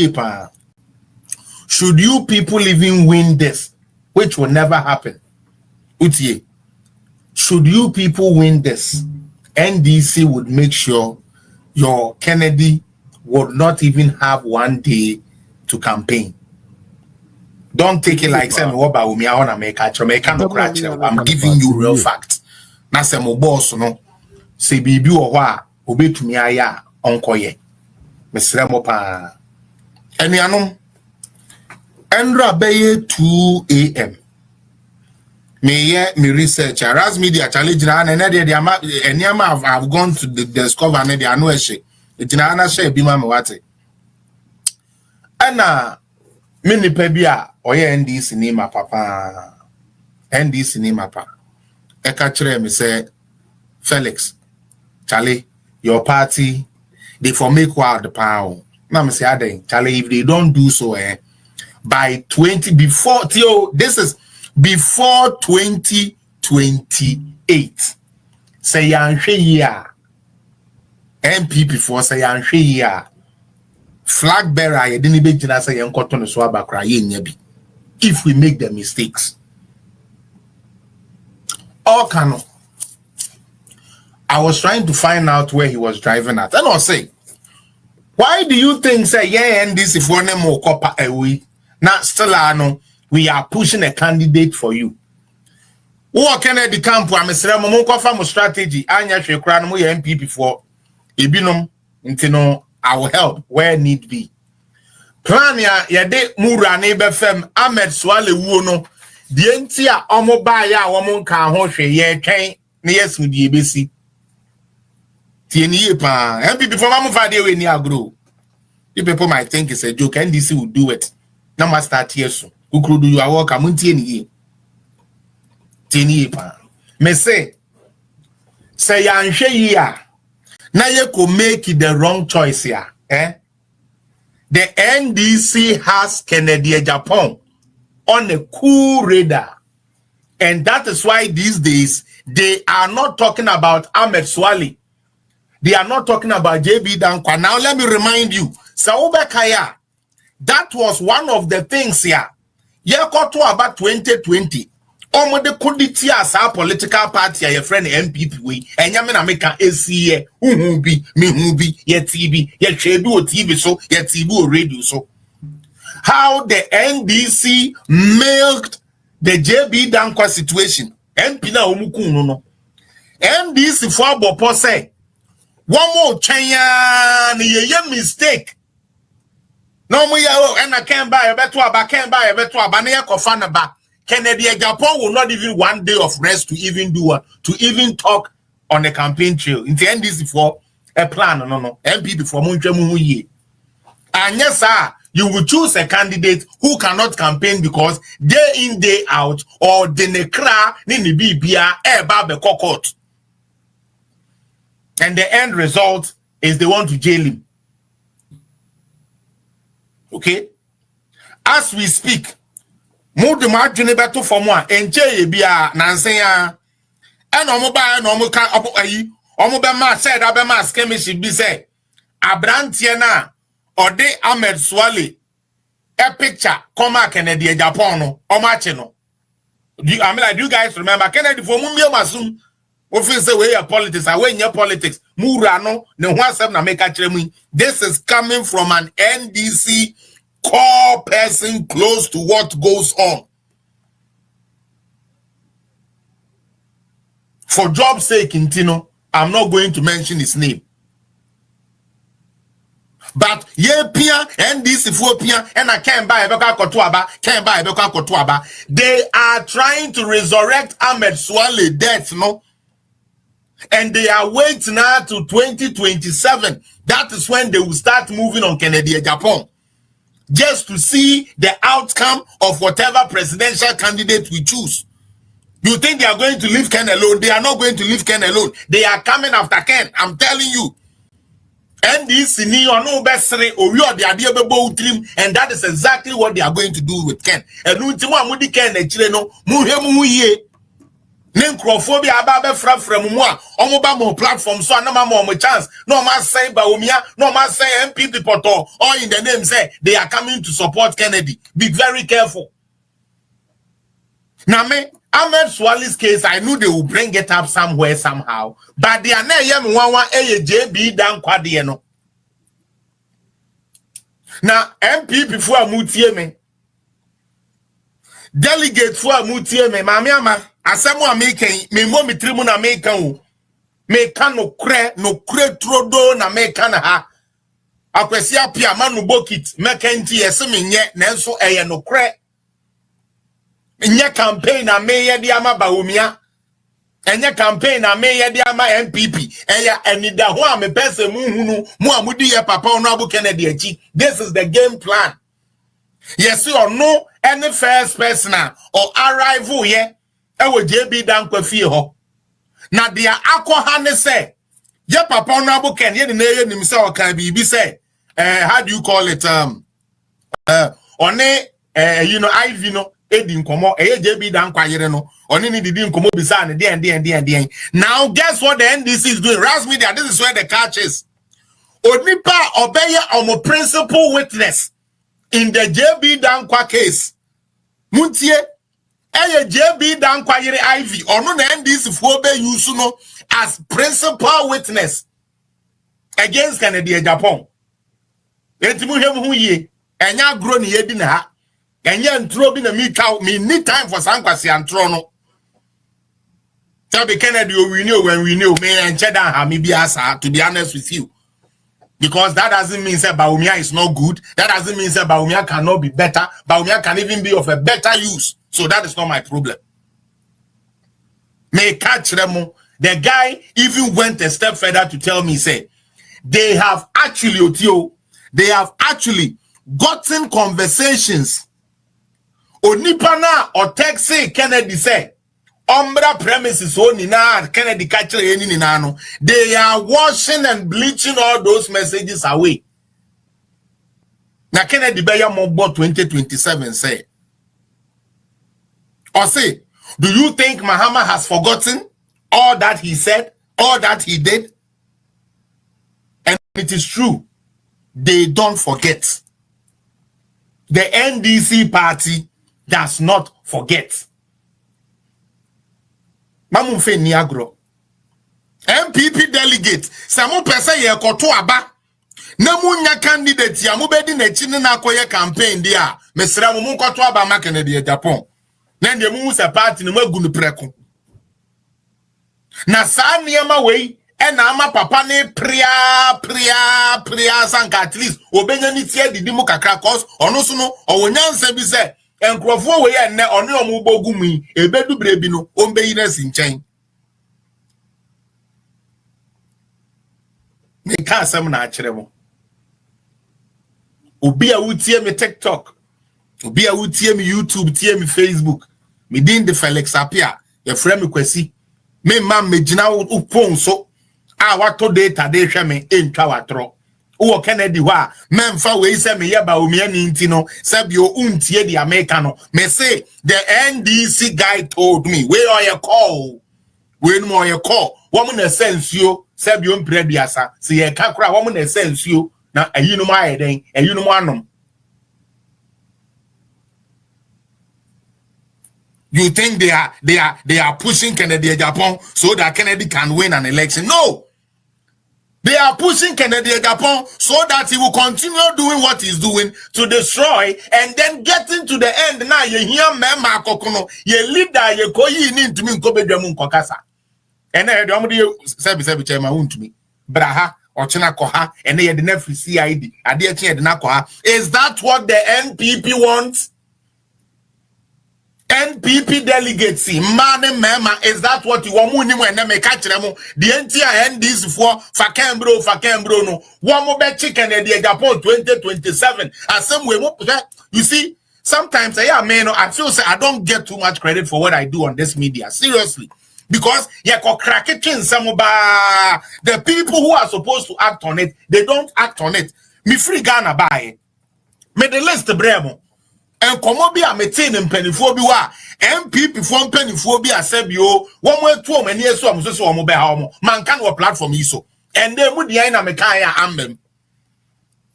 you people even win this, which will never happen? Utie, should you people win this, NDC would make sure your Kennedy would not even have 1 day to campaign. Don't take it like saying what about me? I want to make a I'm giving you real facts. Na say mo boss no say bibi wo ho a obetumi aya onkoye. Mesrɛ mo pa. Enuanom Endra beye 2 a.m. Me research Aras Media challenge na na dey I've gone to discover na dey anu ehye. Etina na share bi ma me wate. Ana mini pebia oye NDC ni ma papa. NDC ni ma pa. Eka kire me say Felix, Charlie, your party, they for make wild the power. Now me say Aden, Charlie, if they don't do so, by 20 before this is before 2028. Say yanhwe ya MP before say yanhwe ya flag bearer ye didn't be jina say yankoto no so abakra ye nya bi if we make the mistakes. All cano. I was trying to find out where he was driving at. And I was saying, why do you think say yeah and this if one more copper away? Now still we are pushing a candidate for you. What can I the camp where Mr. Momo farm strategy? Anya Shekran mo MP before Ibinum intino I will help where need be. Plan ya de mura neighbor fem Ahmed Swale Wuno. The entire Omobaya woman can hold ye train near Sudi BC. TNE pan MP before Mamufade we near grow. You people might think it's a joke, and NDC will do it. Now must start here soon. Who could do your work? I'm on TNE. TNE pan. Me say yanshe ya. Now you could make the wrong choice here. The NDC has Kennedy Agyapong on a cool radar. And that is why these days they are not talking about Ahmed Swale. They are not talking about JB Dankwa. Now let me remind you, Saubekaya, that was one of the things here. Yeah, got to about 2020. The kuditi as our political party, your friend MPP, and Yamina make an ACA, who be, me who be, yet TV, yet Chedu TV, so yet TV radio, so. How the NDC milked the JB Dankwa situation. MP na omuku no. NDC for Bopo say, one more Chenya, ye mistake. No more, and I can't buy a better, I can't buy a better, Banea Kofana back. Kennedy Agyapong will not even 1 day of rest to even do to even talk on the campaign trail. In the NDC for a plan, no. MP before Munchemu ye. And yes, sir, you will choose a candidate who cannot campaign because day in, day out, or the nekra ni bibia eba be court. And the end result is they want to jail him. Okay? As we speak, Mudu margin better for more, and Jay bia Nansea, and Omoba and Omoka Opoayi, Omobema said Abema skemish be said, Abrantiana, or de Ahmed Swali. A picture, Koma Kennedy Agyapong or Machino. I mean, like, do you guys remember Kennedy for Mumbia Masum? Officer way of politics, away in your politics. Murano, no one seven na make a treming. This is coming from an NDC core person close to what goes on. For job's sake, Intino, I'm not going to mention his name. But ye pia and this Ethiopia and I can't buy a beka kotuaba, can't buy a beka kotuaba. They are trying to resurrect Ahmed Swale death, no? And they are waiting now to 2027. That is when they will start moving on Kennedy Agyapong. Just to see the outcome of whatever presidential candidate we choose. You think they are going to leave Ken alone? They are not going to leave Ken alone. They are coming after Ken. I'm telling you. And this or no best or you are the idea trim, and that is exactly what they are going to do with Ken. And Mudi Ken no muye Nemcrophobia ababe from moi omobamo platform so no more chance. No man say Baumia, no man say MP Poto, or in the name say they are coming to support Kennedy. Be very careful. Now me Ahmed Swali's case, I knew they will bring it up somewhere somehow, but they are not yam one JB down quadiano. Now MP before mutie me, delegate for mutie me, mamiama, asamo making me momi tribuna making no kre trodo na mekana ha. Akwesia pia manu bokit mekanti yesemi nye nenso eye no kre. Nye campaign na meye di ama Baumia. Enye campaign na meye di ama MPP. Eya enida ho ame pese muhunu mu amudi ye papa ono abu Kennedy echi. This is the game plan. Yes or no any first person or arrival ye ewo JB dankwa fie ho. Na dia akwa ne say ye papa ono abu Ken ye na ye nim say o kan bibi say how do you call it one you know Ivy no Edin Komo, JB Dan Quayere no, only need the Komo Bisa and the. Now, guess what the NDC is doing? Ras Media, this is where the catch is. Onipa obey our principal witness in the JB Dan Kwa case. Muntie, JB Dan Quayere Ivy, or no NDC for be Yusuno as principal witness against Kennedy Agyapong. Etimu hemu ye, enya grown ye din ha. And yen throw in a me need time for Sankwasi and Trono. Tell the Kennedy we knew when we knew me and Cheddar Hamibiasa, to be honest with you. Because that doesn't mean that Baumia is not good. That doesn't mean that Baumia cannot be better. Baumia can even be of a better use. So that is not my problem. May catch Remo. The guy even went a step further to tell me, say, they have actually gotten conversations. Onipana or Texas Kennedy say, Umbra premises onina Kennedy catcher any nano. They are washing and bleaching all those messages away. Na Kennedy Beya Mobo 2027 say. Or say, do you think Mahama has forgotten all that he said, all that he did? And it is true. They don't forget. The NDC party does not forget. Mamumfe Niagro. MPP delegate. Samu pesa ye koto aba. Namunya candidate ya mubedi ne chini na koye campaign dia. Mesra mumu koto aba ma Kennedy Agyapong. Nende mumu se party ni mwegunu preku. Na saa niyama wei. Ena ama papa ne pria sanka at least. Obenya ni tiye didimu kakra cause. Onosuno owonyanse bi se. Enkrofo we enne oni omubogu mi ebedu brebi no ombe yines nchen me ka asem na akire mo Obi a wutie me TikTok. Obi a wutie me YouTube, tie me Facebook. Me din de Felix Apia. Ye frɛ me Kwesi. Me man me gina upon so. Ah, wato data de hwɛ me entwa watro. Wo Kennedy wa memfa we say me yeba o me ani nti no sabio untie di America no. Me say the NDC guy told me we are your call. We no more your call. Woman na sense you sabio mpreduasa. Se ye ka kra woman na sense you na ayi no ma yeden, ayi no mo anom. You think they are pushing Kennedy Agyapong so that Kennedy can win an election? No. They are pushing Kennedy Agyapong so that he will continue doing what he's doing to destroy and then getting to the end. Now you hear member kokono, ye leader ye ko yi ni ntumi nkobedwamu nkokasa. Ene ye domo de sebi chema untumi. Braha ochina koha ene ye de na free CID. Ade ye de na koha. Is that what the NPP wants? NPP delegates, man, mema, is that what you want? Muni when they catch them, the entire NDs for Fakembro, no. One more bet chicken at the Agyapong 2027. As some way, you see, sometimes I feel say I don't get too much credit for what I do on this media. Seriously. Because the people who are supposed to act on it, they don't act on it. Me free Ghana buy. Me the list bremo. And komobi a metin mpanifo bi wa MPP for mpanifo bi asebio one way to many years so so mo be ha mo man kan wo platform yi so and then mu dia na me kan ya ambem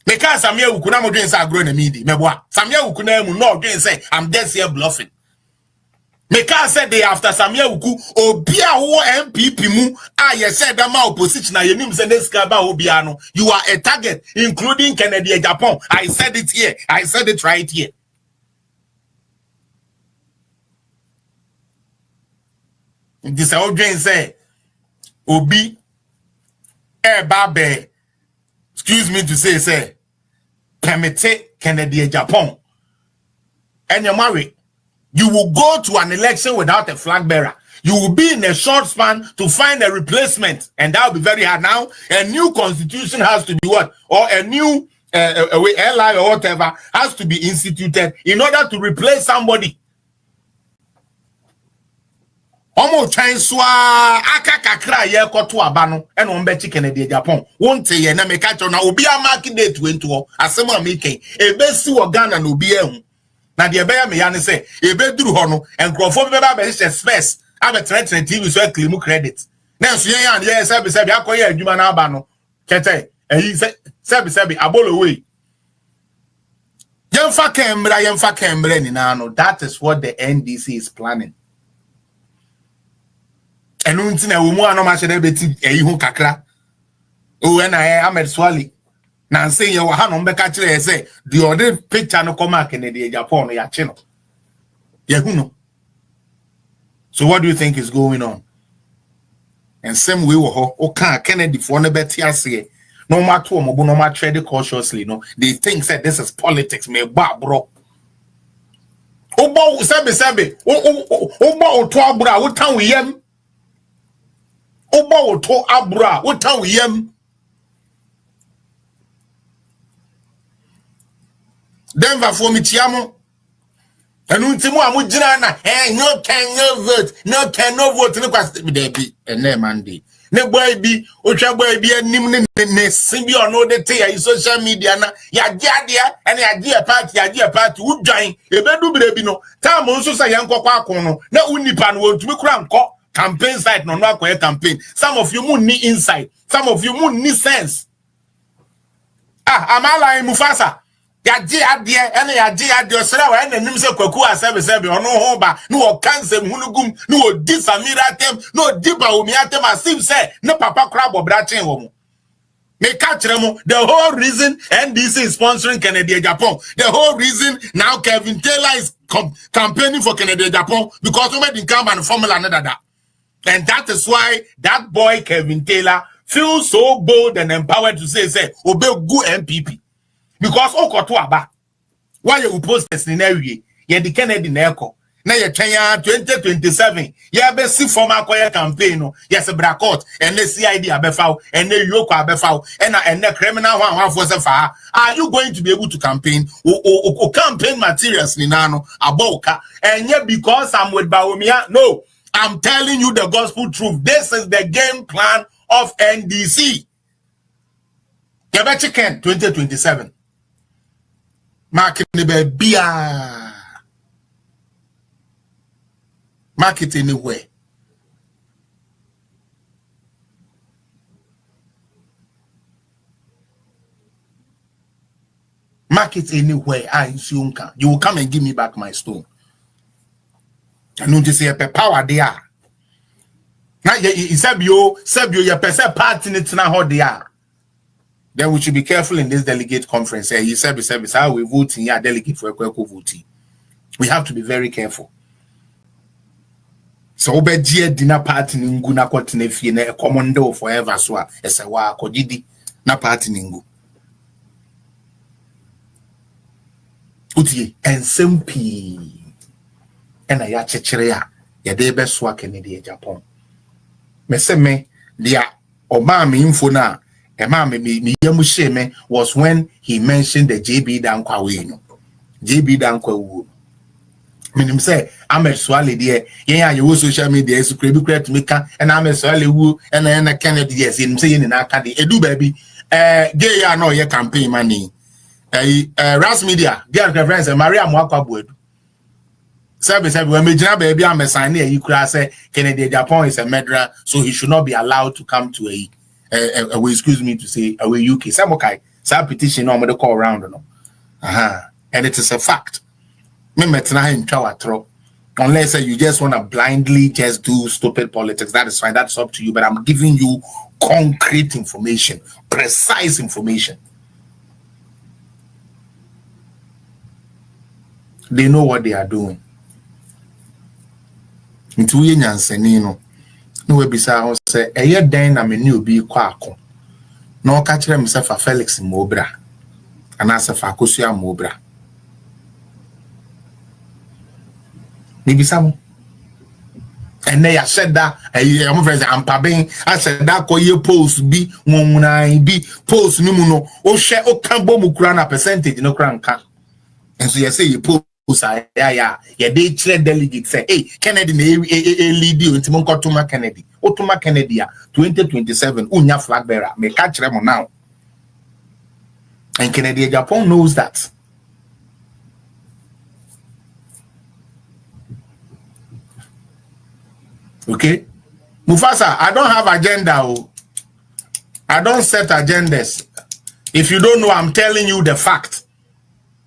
me kan samia wuku na mo dwen say agro na media me boa samia wuku na mu no dwen say I'm just here bluffing me kan say day after samia wuku obi a wo MPP mu a ye said that my opposition na yenim say this guy ba obi ano you are a target including Kennedy Agyapong. I said it here, I said it right here. This old say Obi babe, excuse me to say permit Kennedy Agyapong and you're married. You will go to an election without a flag bearer. You will be in a short span to find a replacement, and that will be very hard. Now, a new constitution has to be what, or a new airline or whatever has to be instituted in order to replace somebody. Omo chanswa aka kakra ye koto abano eno ombechi Kennedy Agyapong wonte ye na meka cho na obi amaki date wento asem ameke ebesi wo Ghana na obi ehu na de ebeya me ya ne se ebeduru ho no enkrofo be ba be hye space abetrete TV so claim credit na so ye ya sebi akoye adwuma na aba no kete eyi sebi abolo we yemfa kemra ni na no. That is what the NDC is planning. And until a woman no match beti eyi kakra. Oh, and I am Swally. Now say you ha no mbeka kire say the other picture no come back in the Agyapong no ya che no. Yehu. So what do you think is going on? And same way we ho o kan Kennedy for no beti ase. No matter what no matter trade cautiously no. They think that this is politics me ba bro. Obo sebi obo oto abura wo tan we yam. Oba woto abura wotan yam Denver for me tiamo enu ntimu amugina na no can no vote ne kwase bi da bi ene Monday ne boy bi otwa boy bi anim ne simbi ono de te ya social media na ya giadea ene ya gia party udwan ebedu bire bi no ta mo nso sa yankokwa akon no na unipa no wontumi kura nko campaign site no akwaye campaign. Some of you mun need insight, some of you mun need sense. Am I lying, Mufasa? Ya ji adie ene ya ji adie sra wa ene nim se kwaku asebe ono ho ba no o cancer hunugum no o di samira tem no o di ba omi atem asim say ne papa kra bobra chen wo mu. Me catch them. The whole reason NDC is sponsoring Kennedy Agyapong. The whole reason now Kevin Taylor is campaigning for Kennedy Agyapong because we made income and formula another. And that is why that boy Kevin Taylor feels so bold and empowered to say obey good MPP. Because okoto aba. Why you post this in every ye the Kennedy na eko. na ye twenya 2027 ye be si form akoye campaign no yes brakot ene CID abefaw ene yoko abefaw ene criminal one for se fa are you going to be able to campaign o campaign materials ni nano aboka enye because I'm with Bawumia? No, I'm telling you the gospel truth. This is the game plan of NDC. Chicken 2027 market beer market anywhere. Market anywhere. You will come and give me back my stone. I know to say a power there. Now you Sebio your person party it's not how they are. Then we should be careful in this delegate conference. He said, how we vote in your delegate for a voting. We have to be very careful. So obedient dinner party ningu na kotinefi na commando forever so ese wa kodidi na party ningu. Utie ensempi ena ya chechere ya de be so Kennedy Agyapong. Me se me dia oma me info na me yamusheme was when he mentioned the JB Dankwa we no. JB Dankwa wu. Minim say Ahmed Swale there yen you social media so create to make and Ahmed Swale wu and Kennedy yes him say in aka dey edu baby gay ya no ye campaign money Ras Media get reference Maria Mwakwa Buedu service when me jina baby am sign here you could say Kennedy Agyapong is a murderer so he should not be allowed to come to excuse me to say away UK some okay some petition no me call around no and it is a fact. Unless you just want to blindly just do stupid politics, that is fine, that's up to you. But I'm giving you concrete information, precise information. They know what they are doing. Into no we be say a year then I'm a new be quack. No catch himself a Felix Mobra and as a Facosia Mobra. Maybe some and they said that I'm friends I said that ko post be one be post no o share o can bomu krana percentage no kranka and so you say you post yeah they clear delegate say hey Kennedy lead you into Monkotuma Kennedy Otuma Kennedy 2027 unya flag bearer me catch them now and Kennedy Agyapong knows that. Okay, Mufasa, I don't have agenda. I don't set agendas. If you don't know, I'm telling you the fact.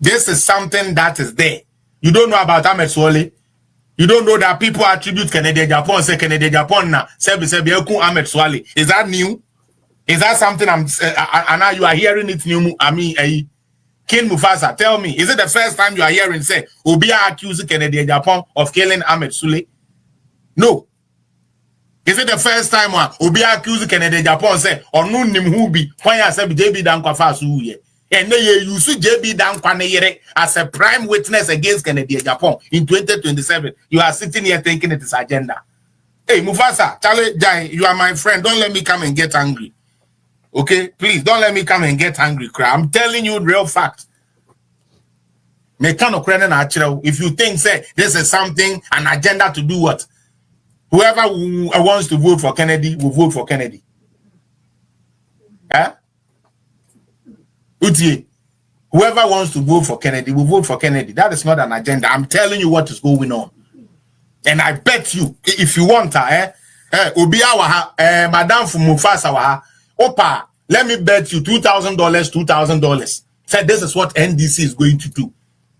This is something that is there. You don't know about Ahmed Swale. You don't know that people attribute Kennedy Agyapong, say Kennedy Agyapong na sebi Ahmed Swale. Is that new? Is that something and now you are hearing it new? I mean, King Mufasa, tell me, is it the first time you are hearing say Obia accusing Kennedy Agyapong of killing Ahmed Swale? No. Is it the first time Obi accused Kennedy Agyapong say onu nim hu bi when ya say JB Dankwa fa so ye and they use JB Dankwa as a prime witness against Kennedy Agyapong in 2027. You are sitting here thinking it is agenda. Hey Mufasa, Charlie Jai, you are my friend. Don't let me come and get angry. Okay, please don't let me come and get angry. I'm telling you real facts. If you think say this is something an agenda to do what? Whoever wants to vote for Kennedy will vote for Kennedy. Utie, whoever wants to vote for Kennedy will vote for Kennedy. That is not an agenda. I'm telling you what is going on. And I bet you, if you want her, Obia waha, Madam Mufasa waha, Opa, let me bet you $2,000. Say this is what NDC is going to do.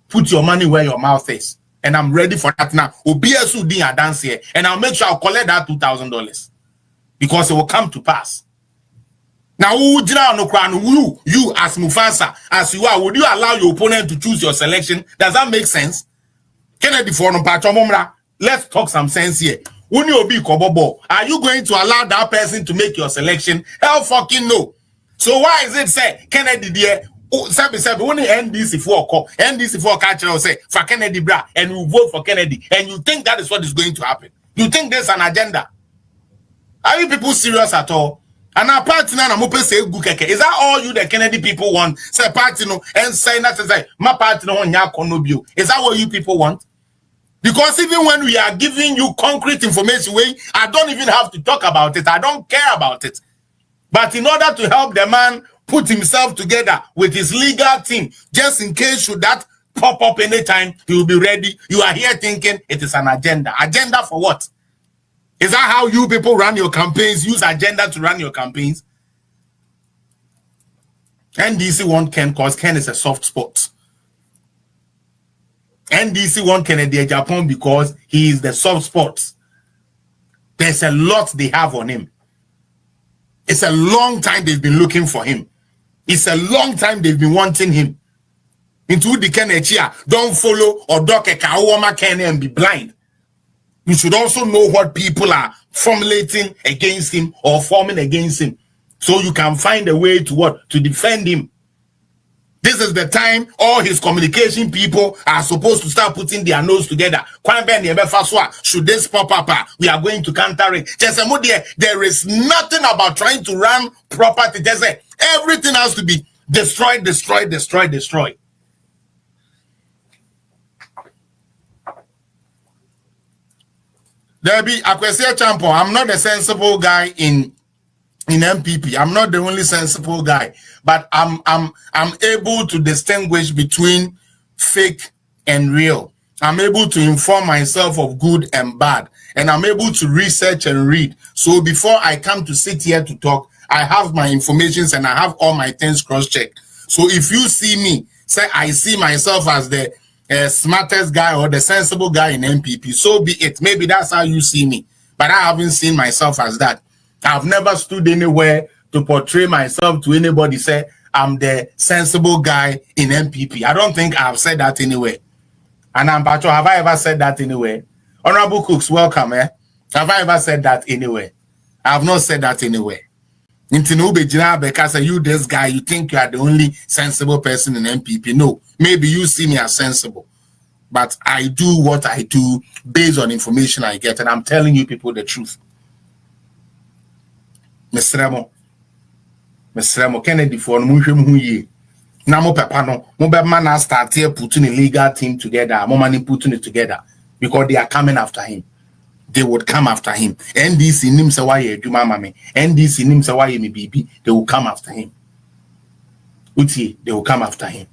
Put your money where your mouth is. And I'm ready for that now. Obiasu din a dance here. And I'll make sure I'll collect that $2,000. Because it will come to pass. Now, you as Mufasa, as you are, would you allow your opponent to choose your selection? Does that make sense? Kennedy for let's talk some sense here. Are you going to allow that person to make your selection? Hell fucking no. So why is it say Kennedy there? Sabi, when the NDC for catch will say for Kennedy bra and you vote for Kennedy, and you think that is what is going to happen. You think there's an agenda? Are you people serious at all? And our party now, say is that all you the Kennedy people want? Say party no and say that say my party no want ya. Is that what you people want? Because even when we are giving you concrete information, I don't even have to talk about it. I don't care about it. But in order to help the man put himself together with his legal team, just in case should that pop up anytime, he will be ready. You are here thinking it is an agenda. Agenda for what? Is that how you people run your campaigns? Use agenda to run your campaigns? NDC want Ken because Ken is a soft spot. NDC want Kennedy Agyapong because he is the soft spot. There's a lot they have on him. It's a long time they've been looking for him. It's a long time they've been wanting him. Into the Kenechia, don't follow or dock a Kawama Ken and be blind. You should also know what people are formulating against him or forming against him. So you can find a way to what? To defend him. This is the time all his communication people are supposed to start putting their nose together. Should this pop up? We are going to counter it. There is nothing about trying to run property. Everything has to be destroyed, destroyed, destroyed, destroyed. There be Akwesi Champo. I'm not a sensible guy in MPP. I'm not the only sensible guy, but I'm able to distinguish between fake and real. I'm able to inform myself of good and bad, and I'm able to research and read. So before I come to sit here to talk, I have my informations and I have all my things cross-checked. So if you see me, say I see myself as the smartest guy or the sensible guy in MPP, so be it. Maybe that's how you see me, but I haven't seen myself as that. I've never stood anywhere to portray myself to anybody, say I'm the sensible guy in MPP. I don't think I've said that anywhere. And have I ever said that anywhere? Honorable Cooks, welcome. Have I ever said that anywhere? I have not said that anywhere. Because you this guy, you think you are the only sensible person in MPP. No, maybe you see me as sensible. But I do what I do based on information I get. And I'm telling you people the truth. Mr. Kennedy for now mo papa no mo be man start here putting a legal team together, more money putting it together because they are coming after him. They would come after him. NDC nim say why you mama NDC nim say why you me BB. They will come after him. Uti, they will come after him.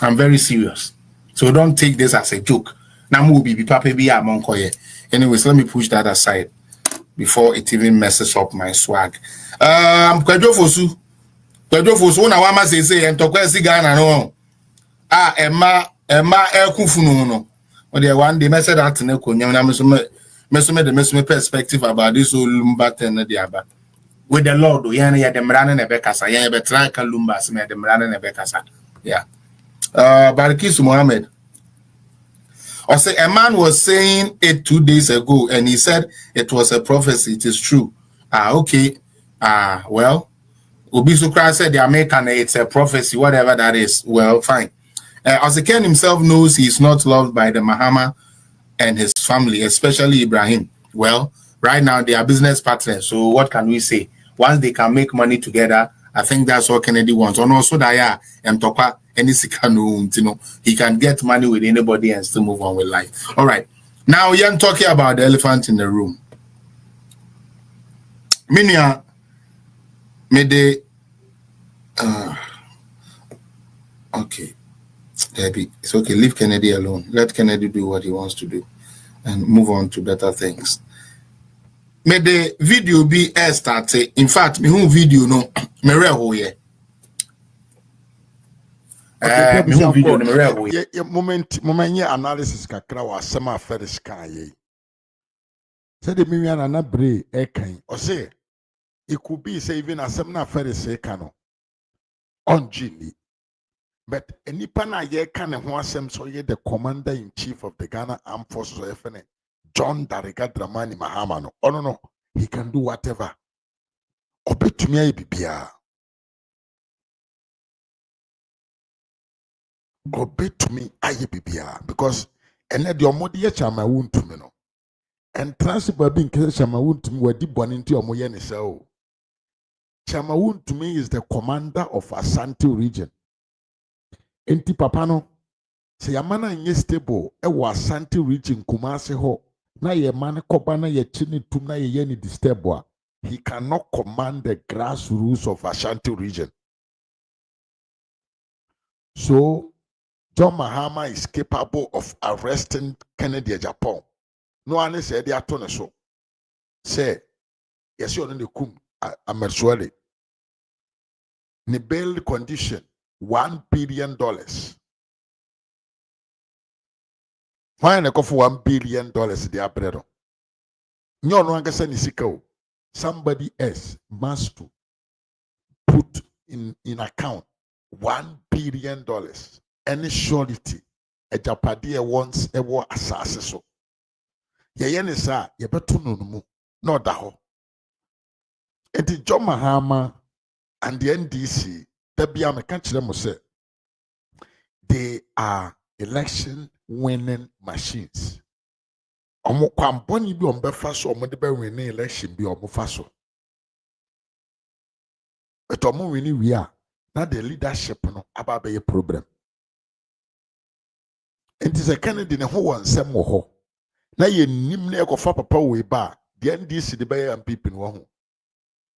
I'm very serious. So don't take this as a joke. Now mo BB papa be among koye. Anyways, let me push that aside before it even messes up my swag. Kwadwo Fosu na wama say entokwa Ghana no. Emma ekufunu no. Or one day message that na konya na me perspective about this whole lumba ten na diaba. With the Lord, ya the mrana na bekasa, ya be try ka lumba se me the mrana na bekasa. Yeah. Barkis Mohammed. Or say a man was saying it 2 days ago, and he said it was a prophecy. It is true. Okay. Well, Obisukra said the American it's a prophecy, whatever that is. Well, fine. Ken himself knows he's not loved by the Mahama and his family, especially Ibrahim. Well, right now they are business partners. So what can we say? Once they can make money together, I think that's what Kennedy wants. And also that he can get money with anybody and still move on with life. All right. Now you're talking about the elephant in the room. Minia made okay. Debbie, it's okay. Leave Kennedy alone. Let Kennedy do what he wants to do and move on to better things. May the video be started. In fact, me who video no me reho ye. Moment analysis kakra wa asema afere sika ye. Say the me na na bre e kan. O say it could be say even asem na afere sika no. Onjini. But enipa na ye kan ho asem so ye the commander in chief of the Ghana Armed Forces of FN, John Dariga Dramani Mahama no. Oh no, he can do whatever. Obetumi ayi bibia. obey to me aye bibia because and the omodi chama won to me no and transfer being chama won to me wadi bone into omoye ne say o chama won to me is the commander of Ashanti region enti papa no say yamana nye stable e wa Ashanti region Kumasi ho na ye man koba na ye chini tum na ye ni disturb a he cannot command the grassroots of Ashanti region. So John Mahama is capable of arresting Kennedy Agyapong. No one said they are tone so. Say, yes, you're on the kum amersually. The bail condition $1 billion. Why not go for $1 billion? They are bread. No one can say somebody else must to put in account $1 billion. Any surety a Japadia wants a war assassin. So, ye sa ye betu no no da ho. Enti John Mahama and the NDC, Babia me catch them say they are election winning machines. Omo kwamboni bi ombefa so omo de be win election bi omo fa so. But omo win we are na the leadership no aba be problem. Enti se Kennedy ne ho won sem wo ho. Na ye nim na ekofa papa we ba the NDC de be am people no ho.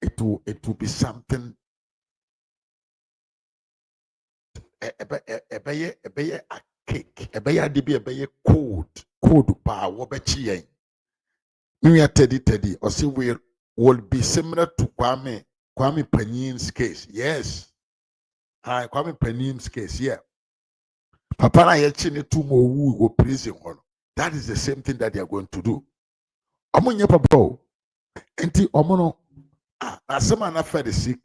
It will be something a cake, a cold pa wobechi yen. Me Teddy or see will be similar to Kwame Panyin's case. Yes. Hi, Kwame Panyin's case, yeah. Papa na yechine two more who go prison one. That is the same thing that they are going to do. Omonye papa enti omono asema na fa the sick.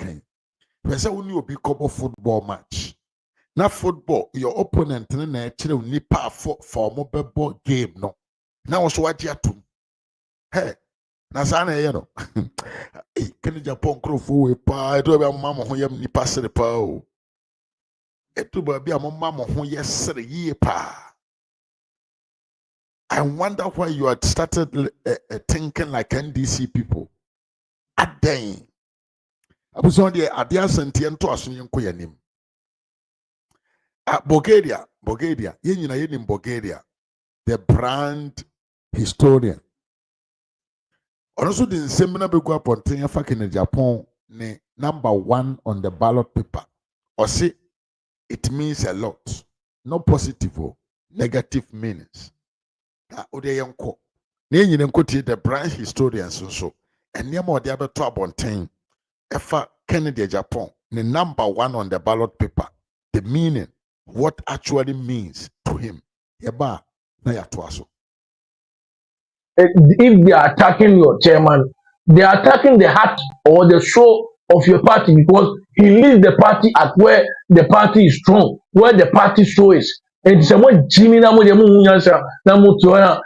Pese woni obi kobo football match. Na football your opponent na ekire nipa for mo bebo game no. Na wo so waje atum. Hey, na sa na ye no. Kene Japan krofo we pa edo be mama ho yam nipa sere pa o. Eto ba bi mama ho ye sere yi pa. I wonder why you had started thinking like NDC people. Aden. Abuso de ade asante ento aso yenko yanim. Bulgaria, yenyina yenim Bulgaria, the brand historian. Also the seminar be go upon in Japan, ne number 1 on the ballot paper. Or see, it means a lot. No positive or negative meanings. Odeyanko. Ne yenko the brand historians so. And near more the other trouble on time. Efa Kennedy Japan, the number 1 on the ballot paper. The meaning, what actually means to him. Yeba na yatwaso. If they are attacking your chairman, they are attacking the heart or the soul of your party because he leads the party at where the party is strong, where the party soul is. And someone Jimmy na mo de mo nyansa na mo to na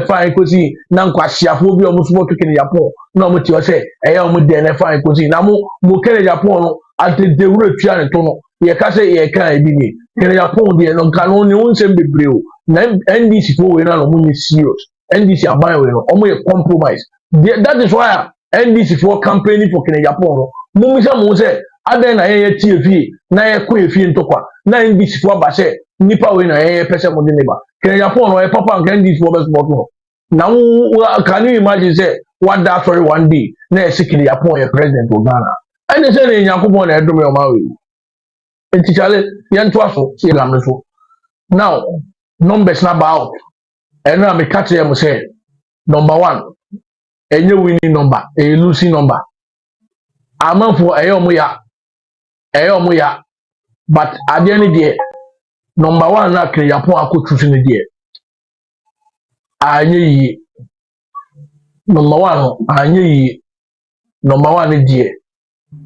fine kosi na nkwasiafo bi o mo so to Kenya Japan na mo ti o say e ya mo de na fine kosi na mo Kenya Japan no at the wura tua ne to no ye ka say ye kan e bi ni Kenya Japan de no kan no ne wonsem bebre o na NDC fo we na no mo ni serious NDC aban we no omo ye compromise. That is why NDC for campaigning for Kenya Japan no mo mi say mo say adan na ye TFE na ye ko efie ntokwa na NDC for ba say nipa we na ye pese mo de neba Kenya Japan no ye papa and NDC for best sport no now can you imagine say what that story one day na ye Kenya Japan ye president of Ghana and they say na Yakubon na edome o ma we enti chale ye ntwa so ye lamne so now numbers na ba out and now me catch them say number 1 enye winning number a losing number amanfo eyomo ya but at the end there number 1 na Kenya Japan akotusu ne there anye yi number 1 anye yi number 1 ne there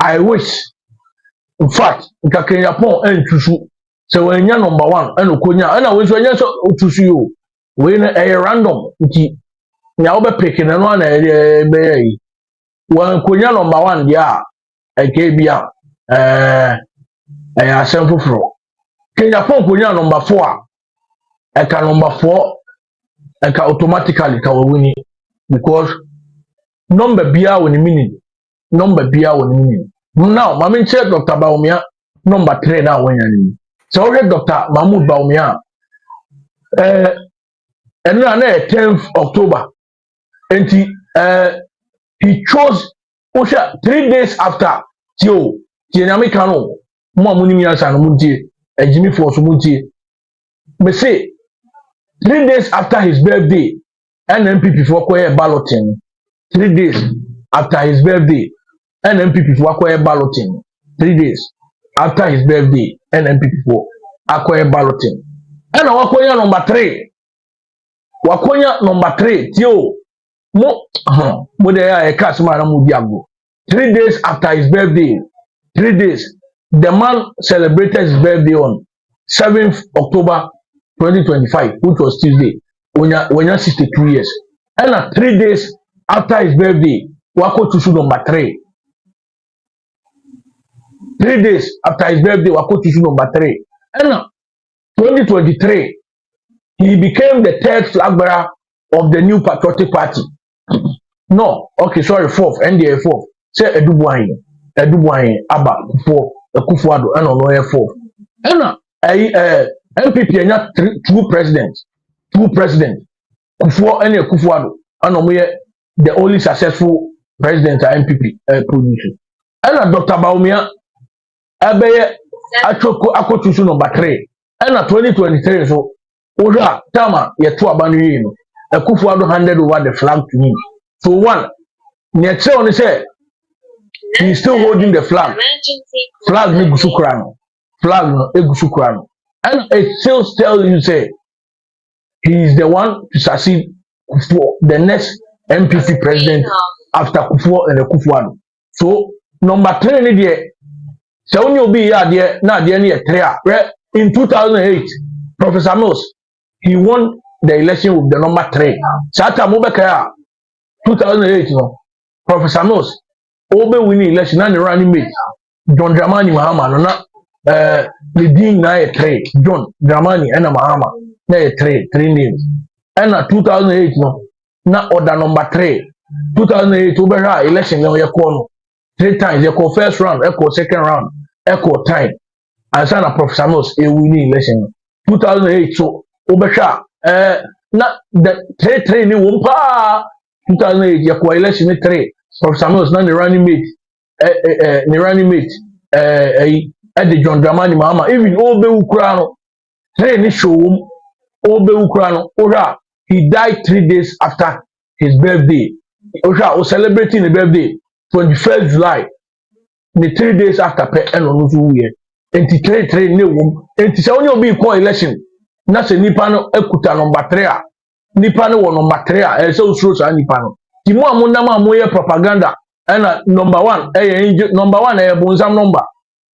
I wish in fact nka Kenya Japan entusu so when you number 1 and okonya and we so anya so otusu yo we na random nti nya obe pick na no na be yi wan konya number 1 dia eke bia asem foforo Agyapong konya number 4 eka number 4 eka automatically ka wini because number bia woni meaning number bia woni meaning now mama check Dr. Baumia number 3 na wanya ni so we Dr. Mahmoud Baumia and na 10th October and he chose Osha 3 days after tio nyame kanu mo amuni mi ansa no muntie Jimmy Force muntie me say 3 days after his birthday NMPP for acquire balloting 3 days after his birthday NMPP for acquire balloting 3 days after his birthday NMPP for acquire balloting and wakonya number 3 wakonya number 3 tio mo de ya e cast man mu biago 3 days after his birthday 3 days the man celebrated his birthday on 7th October 2025 which was Tuesday when you're 62 years and 3 days after his birthday wako to number 3 3 days after his birthday wako to number 3 and 2023 he became the 3rd flag bearer of the new patriotic party. No, okay, sorry, 4th, NDA 4th. Say Edubuayin, Abba, Kufuado, and on 4th. And MPP enya two presidents. Kufuado, and on the only successful president at MPP position. And Dr. Baumia, Abeye, Akotusu number 3. And 2023, so, Oja, Tama, Yetu Abanu, Kufuado handed over the flag to me. So one, Nyetse only say he's still holding the flag. Flag ni gusukrano. Flag no egusukrano. And it still tells you say he is the one to succeed for the next MPP president after Kufuor and Kufuor. So number 3 ni there. So when you be here, na there ni 3. In 2008, Professor Mills, he won the election with the number 3. Sata Mubekaya 2008 no Professor Mills obe winning election na the running mate John Dramani Mahama no na the dean na 3 John Dramani and Mahama na 3 names and 2008 no na order number 3 2008 obe ha election na ye call 3 times ye call first round ye call second round ye call time and sana Professor Mills e winning election 2008 so obe ha na the 3 ni wumpa 2008 yakwa election 3 Professor Mills na the running mate the John Dramani Mahama even obe ukrano 3 ni show obe ukrano ora he died 3 days after his birthday ora o celebrating the birthday 21st July the 3 days after pe eno no so we enti 3 ne wom enti se onye obi call election na se nipa no ekuta number 3 a nipa no wo number 3 a se usuro sa nipa no ti mu amunam amoye propaganda na number 1 number 1 bonsam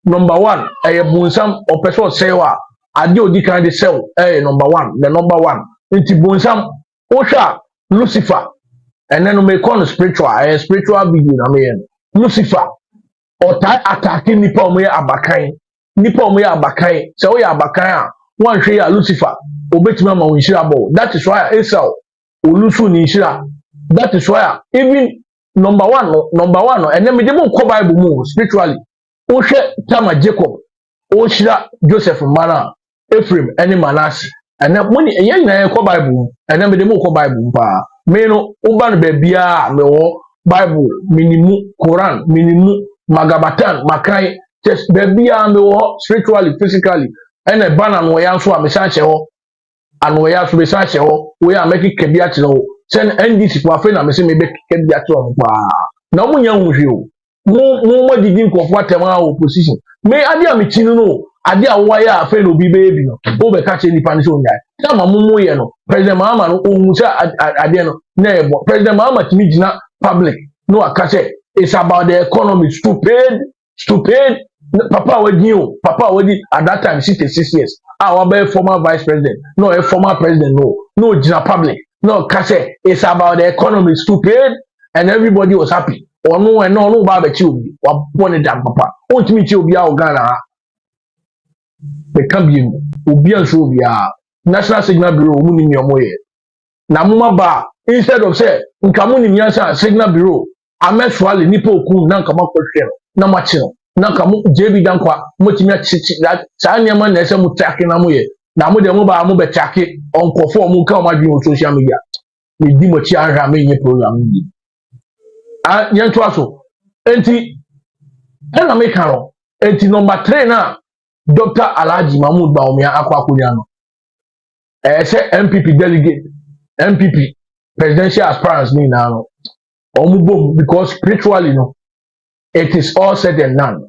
number 1 bonsam opeso sewa ade odi kan de sew number 1 the number 1 nti bonsam osha Lucifer and then me call spiritual video na me Lucifer ota attacking nipa omoye abakan se o ya abakan a wan hwe ya Lucifer obetima ma wonhira bo that is why Esau olusu ni nhira that is why even number one and then me dem ko Bible mu spiritually o hwe tama Jacob o hira Joseph mana Ephraim and Manasseh and then money yen na ko Bible and then me dem ko Bible pa me no o ba no ba bia me wo Bible minimu Quran minimu Magabatan Makai just ba bia me wo spiritually physically and a banner no ya so a me san che ho and we have to be such a we are making kebia to send NDC for friend and me say me be kebia to pa na mo nya hu mo didi nko for tema opposition me ade a me chinu no ade a wo ya friend obi baby no o be ka che nipa ni so nya na ma mo ye no president Mahama no ohun say ade no na e bo president Mahama timi gina public no aka say it's about the economy stupid papa wadi at that time 66 years our former vice president no a former president no gina public no kase it's about the economy stupid and everybody was happy or no ba be chi obi wa bone dan papa ontimi chi obi a Ghana They can be Ubian Shovia, National Signal Bureau, Munim Yamoye. Namuma instead of say, Nkamuni Miasa Signal Bureau, Ameswali, Nipo Ku, Nankama Question, Namachino, Nankamu, JB Dankwa, Mutimia Chichi, that Sanyaman Nessa Mutaki Namuye, Namu de Muba Mube Taki, on Kofo Muka, my view on social media. We Dimochi and Ramini program. Yantuaso, enti, and Americano, enti number 3 now, Dr. Alhaji Mahmoud Baumia Akwakunyano. Say MPP delegate, MPP presidential aspirants me now. Omubo because spiritually, it is all said and done.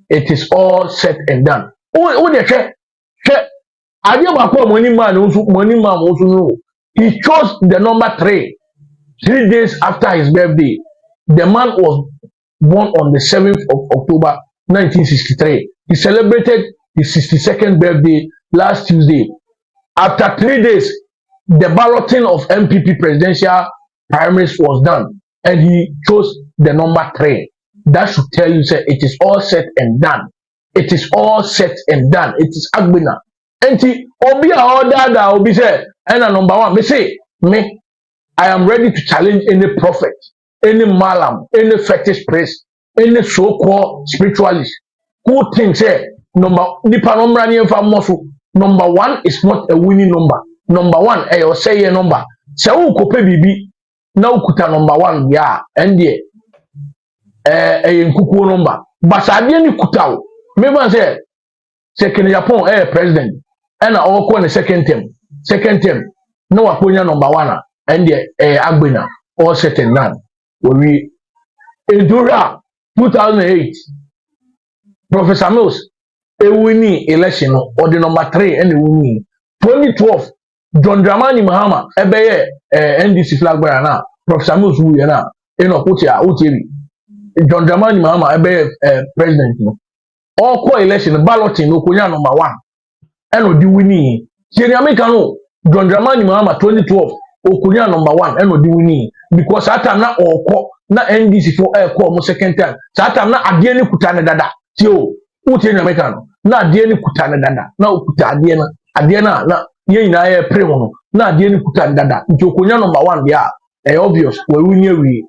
It is all said and done. Oh, they check. Agyapong money man also know. He chose the number 3 days after his birthday. The man was born on the 7th of October 1963. He celebrated his 62nd birthday last Tuesday. After 3 days, the balloting of MPP presidential primaries was done, and he chose the number 3. That should tell you, say, it is all set and done. It is all set and done. It is Agbina. And Obi Aodada Obi say, and number 1, me say, me, I am ready to challenge any prophet, any malam, any fetish priest, any so-called spiritualist who thinks, say, number 1 is not a winning number. Number 1, I say a number. So who could be now kuta number 1, yeah, and yeah, a kuku number. But I didn't kuta. Maybe say Agyapong president, and I all call the second term. No aponya number 1, and yeah, Agbina, all set and done. We endura 2008, Professor Mills. A winning election or the number 3 and the winning 2012 John Dramani Mahama NDC flag bearer now Professor Mills who na Utevi John Dramani Mahama president all core election balloting no kunya number 1 and the winning Sierra Americano John Dramani Mahama 2012 okunya number 1 and the winning because that time na all na NDC for call second time that time na adie ni kutane dada tio Uti na Americano na adie ni kutane dada na okuta adie na ye nyina ye pre ho na adie ni kutane dada nti okonya number 1 dia obvious we win we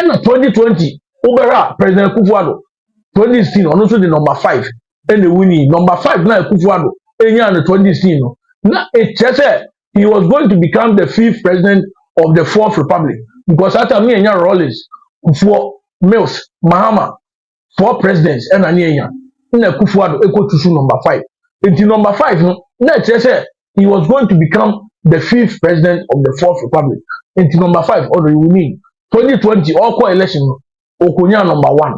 na 2020 ubera president Kufuado 2016 ono so the number 5 and the winning number 5 na Kufuado enya na 2016 no na it say he was going to become the 5th president of the 4th republic because after me enya Rollins Kufuor Mills Mahama 4 presidents and anya na Kufuado eko number 5. Until number 5, no, he was going to become the 5th president of the 4th republic. Until number 5, or you mean 2020 all core election, Okunya number 1.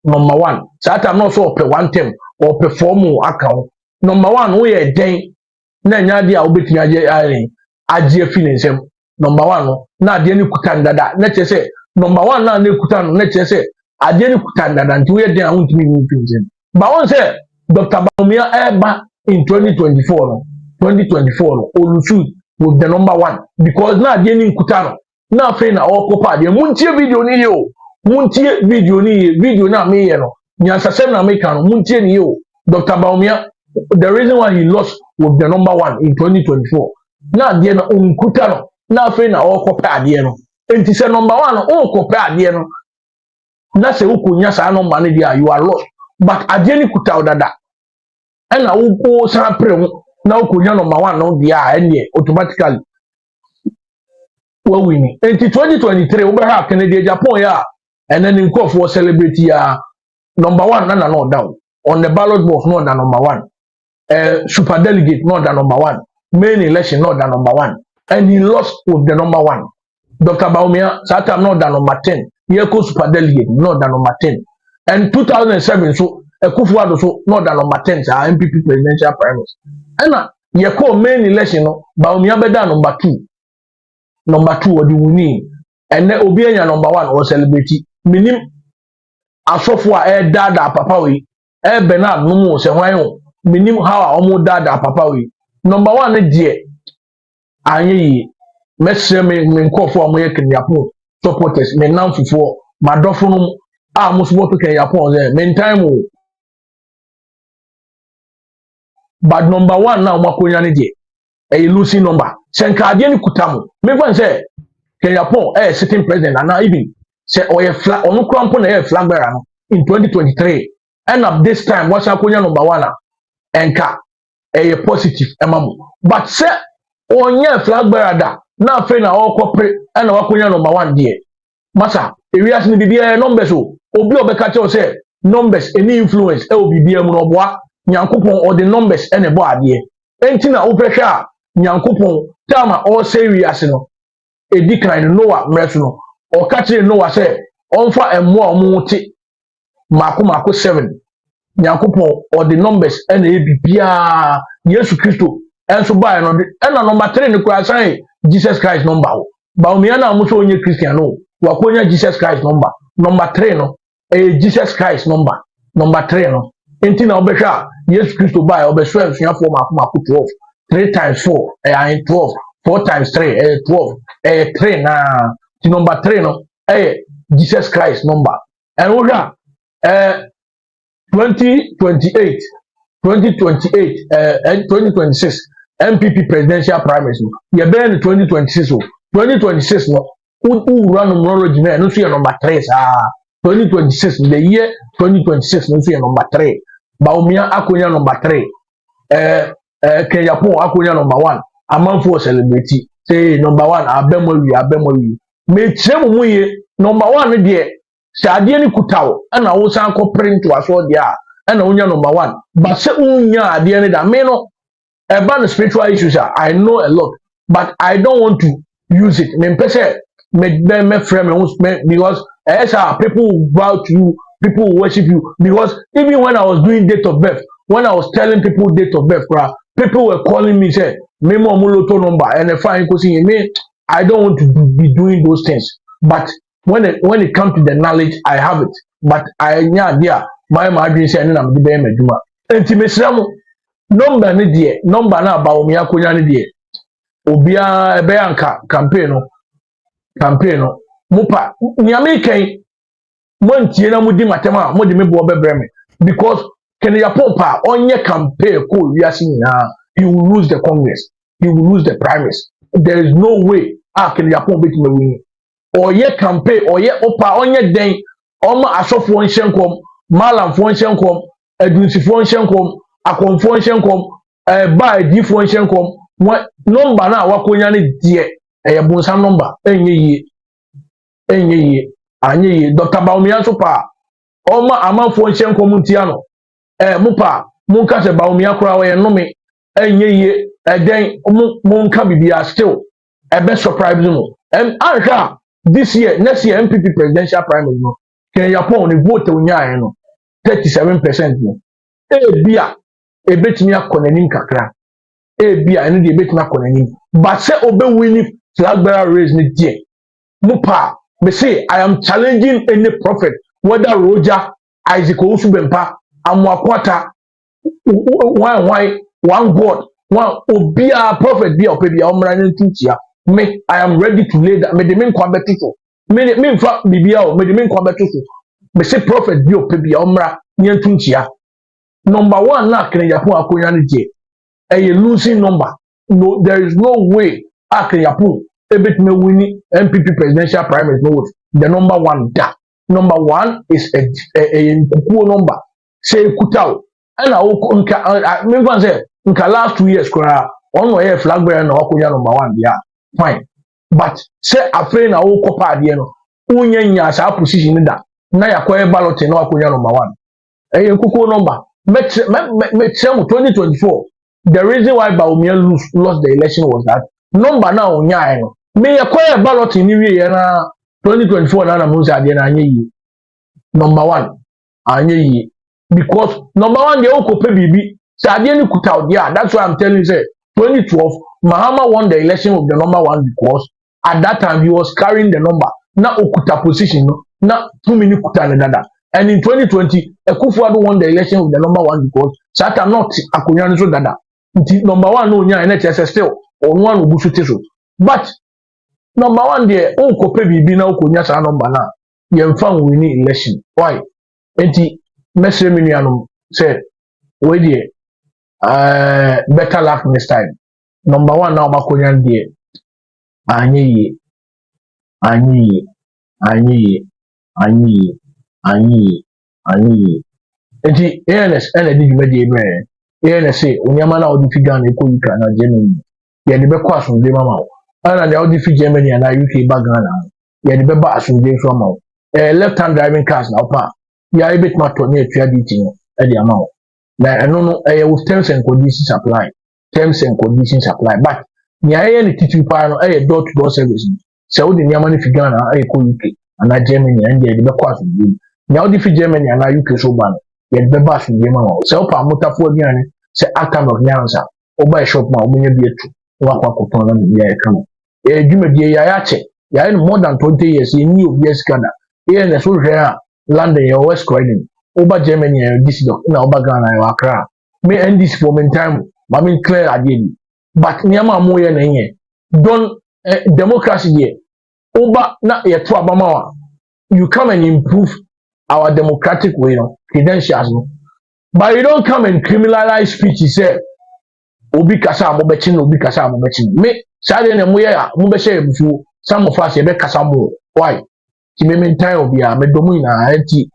Number 1. So I'm not so per 1 term or perform account. Number 1, we a day. Na nyadi a obeti aje finance. Number 1, no, na de ni kutanda da. Na say number 1 na ne kutano, na say aje ni kutanda da. Nti we dey ahun timi ni finance. But one say Dr. Baumia Eba in 2024, no, Olusu with the number 1 because now the ending kutano now friend all copa the muntie video ni yo muntie video na me no nyansa sem na make no muntie ni yo Dr. Baumia the reason why he lost with the number 1 in 2024 now the na kutano now friend all copa the no enti say number 1 no copa the no na say ukunya sa number ni dia you are lost. But ajeni kuta dada ena wo san pre na ukunya number 1 no dia ene automatically wo win in 2023 we ha Kennedy Agyapong ya and then nko for celebrate ya number 1 na no down on the ballot box no da number 1 super delegate no da number 1 main election no da number 1 and he lost with the number 1 Dr. Baumia sata no da number 10 here ko super delegate no da number 10 and 2007 so Kufuado so not that number 10 MPP presidential primaries. And ye call main election no Baumia beda number 2 or the winning and then Obianya number 1 or celebrity minim asofo dada papa we Bernard no se hwan minim how omo dada papa we number 1 ne die anye mesre me nkofo omo ye Agyapong supporters me namfofo madofo no musu woto Agyapong me time but number 1 now makonya ne de a losing number senkade ni kutamu me fan say Agyapong sitting president and now even say oye flag onu krampo na flag bearer no in 2023 and at this time what's akonya number 1 enka a positive emamu but say onye flag bearer da na afi na okopre and wakonya number 1 there masa areas ni bibia numbers o obi obeka che o say numbers any influence e obibia mu no boa nyankopon or the numbers ene bo ade enti na opehwe a nyankopon tama all say areas no edi kan Noah mreso no o ka kire Noah say onfa emo a omuti mako 7 nyankopon or the numbers ene ebibia Yesu Kristo enso ba no ena number 3 ni kwa san Jesus Christ number o ba o me na amuso onye Christian no wakonya Jesus Christ number 3 no Jesus Christ number 3 no enti na obehwa Yesu Kristo ba obehwa afiafo mako 12 3 times 4 12 4 times 3 12 3 na the number 3 no Jesus Christ number and oja 2028 and 2026 MPP presidential primaries no ye be in 2026 o 2026 no run numerology na no so number 3 2026 the year 2026 no so number 3 Baumia akonya number 3 Agyapong akonya number 1 amanfo celebrity say number 1 abemori me kyerem mu ye number 1 de sade ni kutawo na wo san ko print waso de a na wonya number 1 but say unya ade ni da me no about spiritual issues I know a lot but I don't want to use it me pese me frame because as people will bow to you, people will worship you because even when I was doing date of birth, when I was telling people date of birth, people were calling me say me mo muloto number and if I me I don't want to be doing those things but when it comes to the knowledge I have it but I nya dia my dream say na me be meduma enti mesram number ne die number na ba o me akonya ne die obia ebe anka campaign no mupa nyame kan montie na mudi matema mudi me bo bebreme because Agyapong pa onye campaign ko wiase nyina he will lose the congress he will lose the primaries there is no way Agyapong bet me win oye campaign oye opa onye den oma asofo nhyenkom malamfo nhyenkom adunsifo nhyenkom akonfo nhyenkom ba edifo nhyenkom number na wakonya ne die bonsa number enye yi Dr. Baumia so pa oma amanfo nhyenkom ntia no mupa munka se Baumia kura we nome enye yi eden munka bibia still ebe surprise no anhwa this year next year MPP presidential primary no Agyapong ne vote onyaa no 37% no bia ebetimi akonanim kakra bia ene de ebetimi akonanim but say obewini flag bearer race ne die mupa me say I am challenging any prophet whether Roger Isaac Osubempa Amwakwata one God one obia prophet bia opebia omrane ntintia me I am ready to lay that me de men kwa betito me fa bibia o me de men kwa betito me say prophet bia opebia omra ntintia number 1 na Agyapong akonya ne die a losing number no there is no way Agyapong ebetime winning MPP presidential primaries no vote the number 1 da number 1 is a kukuo number say kutao and I me say nka last 2 years kora on we flag bearer na akonya number 1 dia fine but say afraid na wo kopa ade no unya sa position da na yakoye ballot na akonya number 1 kukuo number me 2024 the reason why Baumia lost the election was that number now onya no me yakoye ballot ni wie na 2024 na mo say ade na anye yi number 1 anye yi because number 1 dey okope bibi say ade ni kuta dia that's why I'm telling you say 2012 Mahama won the election with the number 1 because at that time he was carrying the number na okuta position no na 2 minutes kuta na dada and in 2020 Akufo-Addo won the election with the number 1 because Satan not akonya so dada number 1 no nya na chese still on one obusu teso but number 1 there okope bibi na okonya sa number na yemfa win election why enti mesre minuanom say we there better luck next time. Number one now Makonyan dear. Anyi, anyi, anyi, anyi, anyi, anyi. Enti ANS ene di dwuma die bre. ANS onyama na odi fi Ghana ekɔ UK na Germany. Ye de bɛkɔ asomdwe mama wo. Ana de odi fi Germany na UK ba Ghana. Ye de bɛba asomdwe so ama wo. Left hand driving cars na opa. Ya ebet ma to na etua di ti no e de ama wo. Na ɛno no with terms and conditions apply. Terms and conditions apply. But nea ɛyɛ ne titiri paa no ɛyɛ door to door service. Sɛ wode nneɛma no fi Ghana ɛyɛ kɔ UK ana Germany ɛnde yɛde bɛkɔ asomdwe. Nea wode fi Germany ana UK so ba no yɛde bɛba asomdwe ma wo. Sɛ wopa amotafoɔ aduane sɛ akanok nyansa woba shop ma wobɛnya bi atu na wakɔ akɔtɔn na biribi ayɛ kama. Dwumadie yɛayɛ akyɛ yɛayɛ no more than 20 years yɛnni obi asika da. Ɛyɛ na so hwɛ a London yɛwɔ West Croydon woba Germany yɛwɔ Düsseldorf na woba Ghana yɛwɔ Accra. Me NDC for me time ma me clear adeɛ bi. But nneɛma a moyɛ na ɛnyɛ don democracy deɛ woba na yɛto abama wa you come and improve our democratic way no credentials no. But you don't come and criminalize speech say obi kasa a mobɛkyi no obi kasa a mobɛkyi no. Me saa deɛ na moyɛ a mobɛhyɛ abufuo some of us yɛbɛkasa mo why ti me mentan obi a medɔm nyinaa nti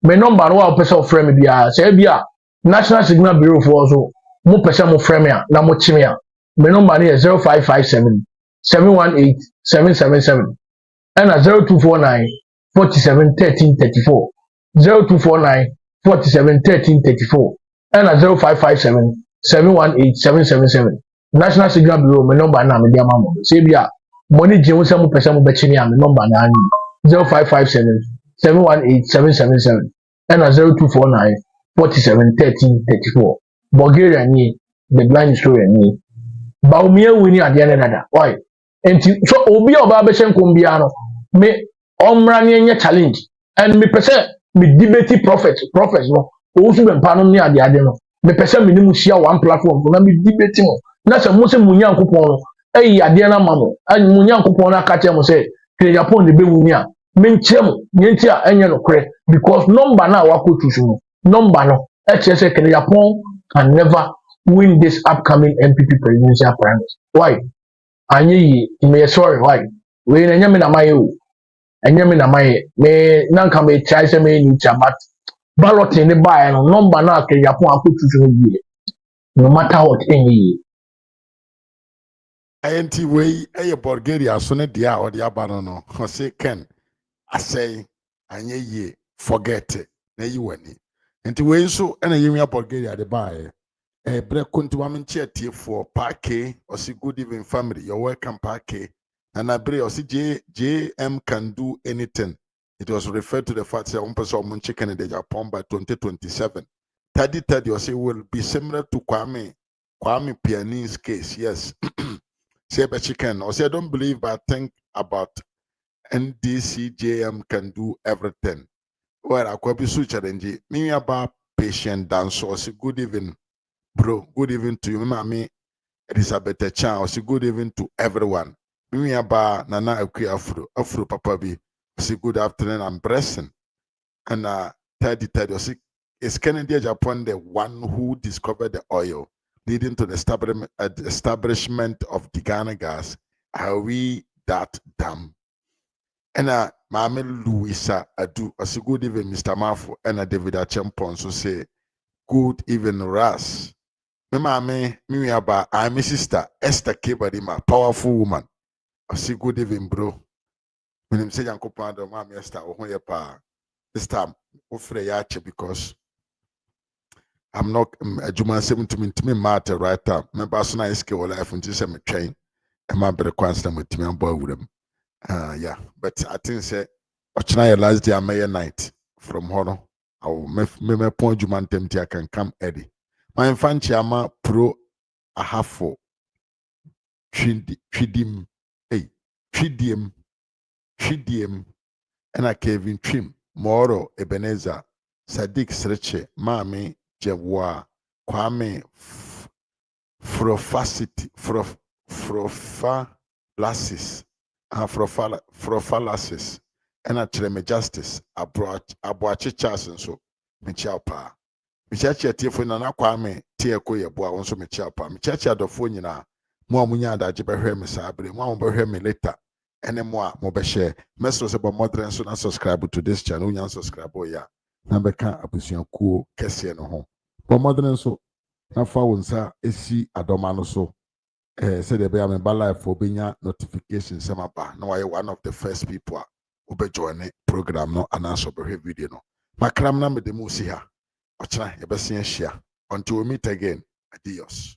me number no a wopɛ sɛ wofrɛ me biara sɛ bi a National Signal Bureau foɔ so mo pɛ sɛ mofrɛ me a na mokye me a me number no yɛ 0557 718 777 ɛna 0249 47 13 34 0249 47 13 34 ɛna 0557 718 777 National Signal Bureau me number na me de ama mo sɛ bi a money gye wo sɛ mo pɛ sɛ mobɛkye me a me number na ani 0557 718 777 ɛna 0249 47 13 34 Bulgaria ni the blind historian ni baumia wini adeɛ ne dada why enti so obi a oba bɛhyɛ nkom bia no me ɔmmra ne nyɛ challenge and me pɛ sɛ me debate prophet no owusu bɛmpa no ne ade no me pɛ sɛ me ne mu hyia one platform na me debate mo na sɛ mo sɛ mo nyankopɔn no ɛyi adeɛ na ma mo mo nyankopɔn na aka kyerɛ mo sɛ Agyapong de bɛwu ni a menkyerɛ mo nyenti a ɛnyɛ no korɛ because number na wakɔtu so no number no ɛkyerɛ sɛ Agyapong can never win this upcoming MPP presidential primaries. Why? Anyi me sorry why? We na nyame na maye o. Enyame na maye. Me nanka me try say me ni chabat. Ballot ni buy no number na Agyapong akotu so no no matter what any. INT way a Bulgaria so ne dia or the abano no. Say Ken. I say anye ye forget it. Na you wani. Nti we so na yemi Bulgaria de buy. Bre kunti wa menche tie for parke or see good evening family. You're welcome parke. And I bre or see JM can do anything. It was referred to the fact that one person on chicken in the Japan by 2027. 30 or say will be similar to Kwame Piani's case. Yes. Say but chicken or say I don't believe but think about NDCJM can do everything. Well, I could be so challenging. Me about patient dance or say good evening. Bro, good evening to you, Mammy Elizabeth Chan. Or say good evening to everyone. Me about Nana Afro Papa B. Say good afternoon, I'm blessing. And 30 or say is Kennedy Japan the one who discovered the oil, leading to the establishment of the Ghana gas. Are we that dumb? And Mammy Louisa Adu, I say good evening, Mr. Mafu, and David Agyapong so say good evening, Ras. Me mame, me about I'm a sister Esther Kebadima, powerful woman. I say good evening, bro. When him say Yanko Pando, Mammy Esther, oh pa. This time, offer yache because I'm not a Juma 7 to me matter right now. My boss na iske wala life until some train. And my better constant with me and boy with them. Yeah, but I think say Ochina last day I may a night from Hono. I will me point Juma tempty I can come Eddie. My infant chama pro a half for Tridim, hey, Tridim, and a Kevin Trim, Moro, Ebenezer, Sadiq Sreche, Mami, Jebwa, Kwame, Frofacity, Frofalasis, Frofalasis, and a Treme Justice, Abuachi Charles and so, Michel Pa. mekyerɛkyerɛ tiefo na nakwa me tie ko yɛ boa wɔn nso mekyerɛ pa mekyerɛkyerɛ adɔfoɔ nyinaa mo a munya adagye bɛhwɛ me saa bere mo a mobɛhwɛ me later ɛne mo a mobɛhyɛ mɛsrɛ sɛ bɔ mmɔdere nso na subscribe to this channel wonya subscribe ɔyɛ a na bɛka abusuakuo kɛseɛ no ho bɔ mmɔdere nso na fa wo nsa esi adɔma no so sɛdeɛ ɛbɛyɛ a meba live wobɛnya notification sɛm aba na wayɛ one of the first people a wobɛjoine program no anaasɛ wobɛhwɛ video no makram na mede mu si ha ɔkyena yɛbɛsen ahyia until we meet again adios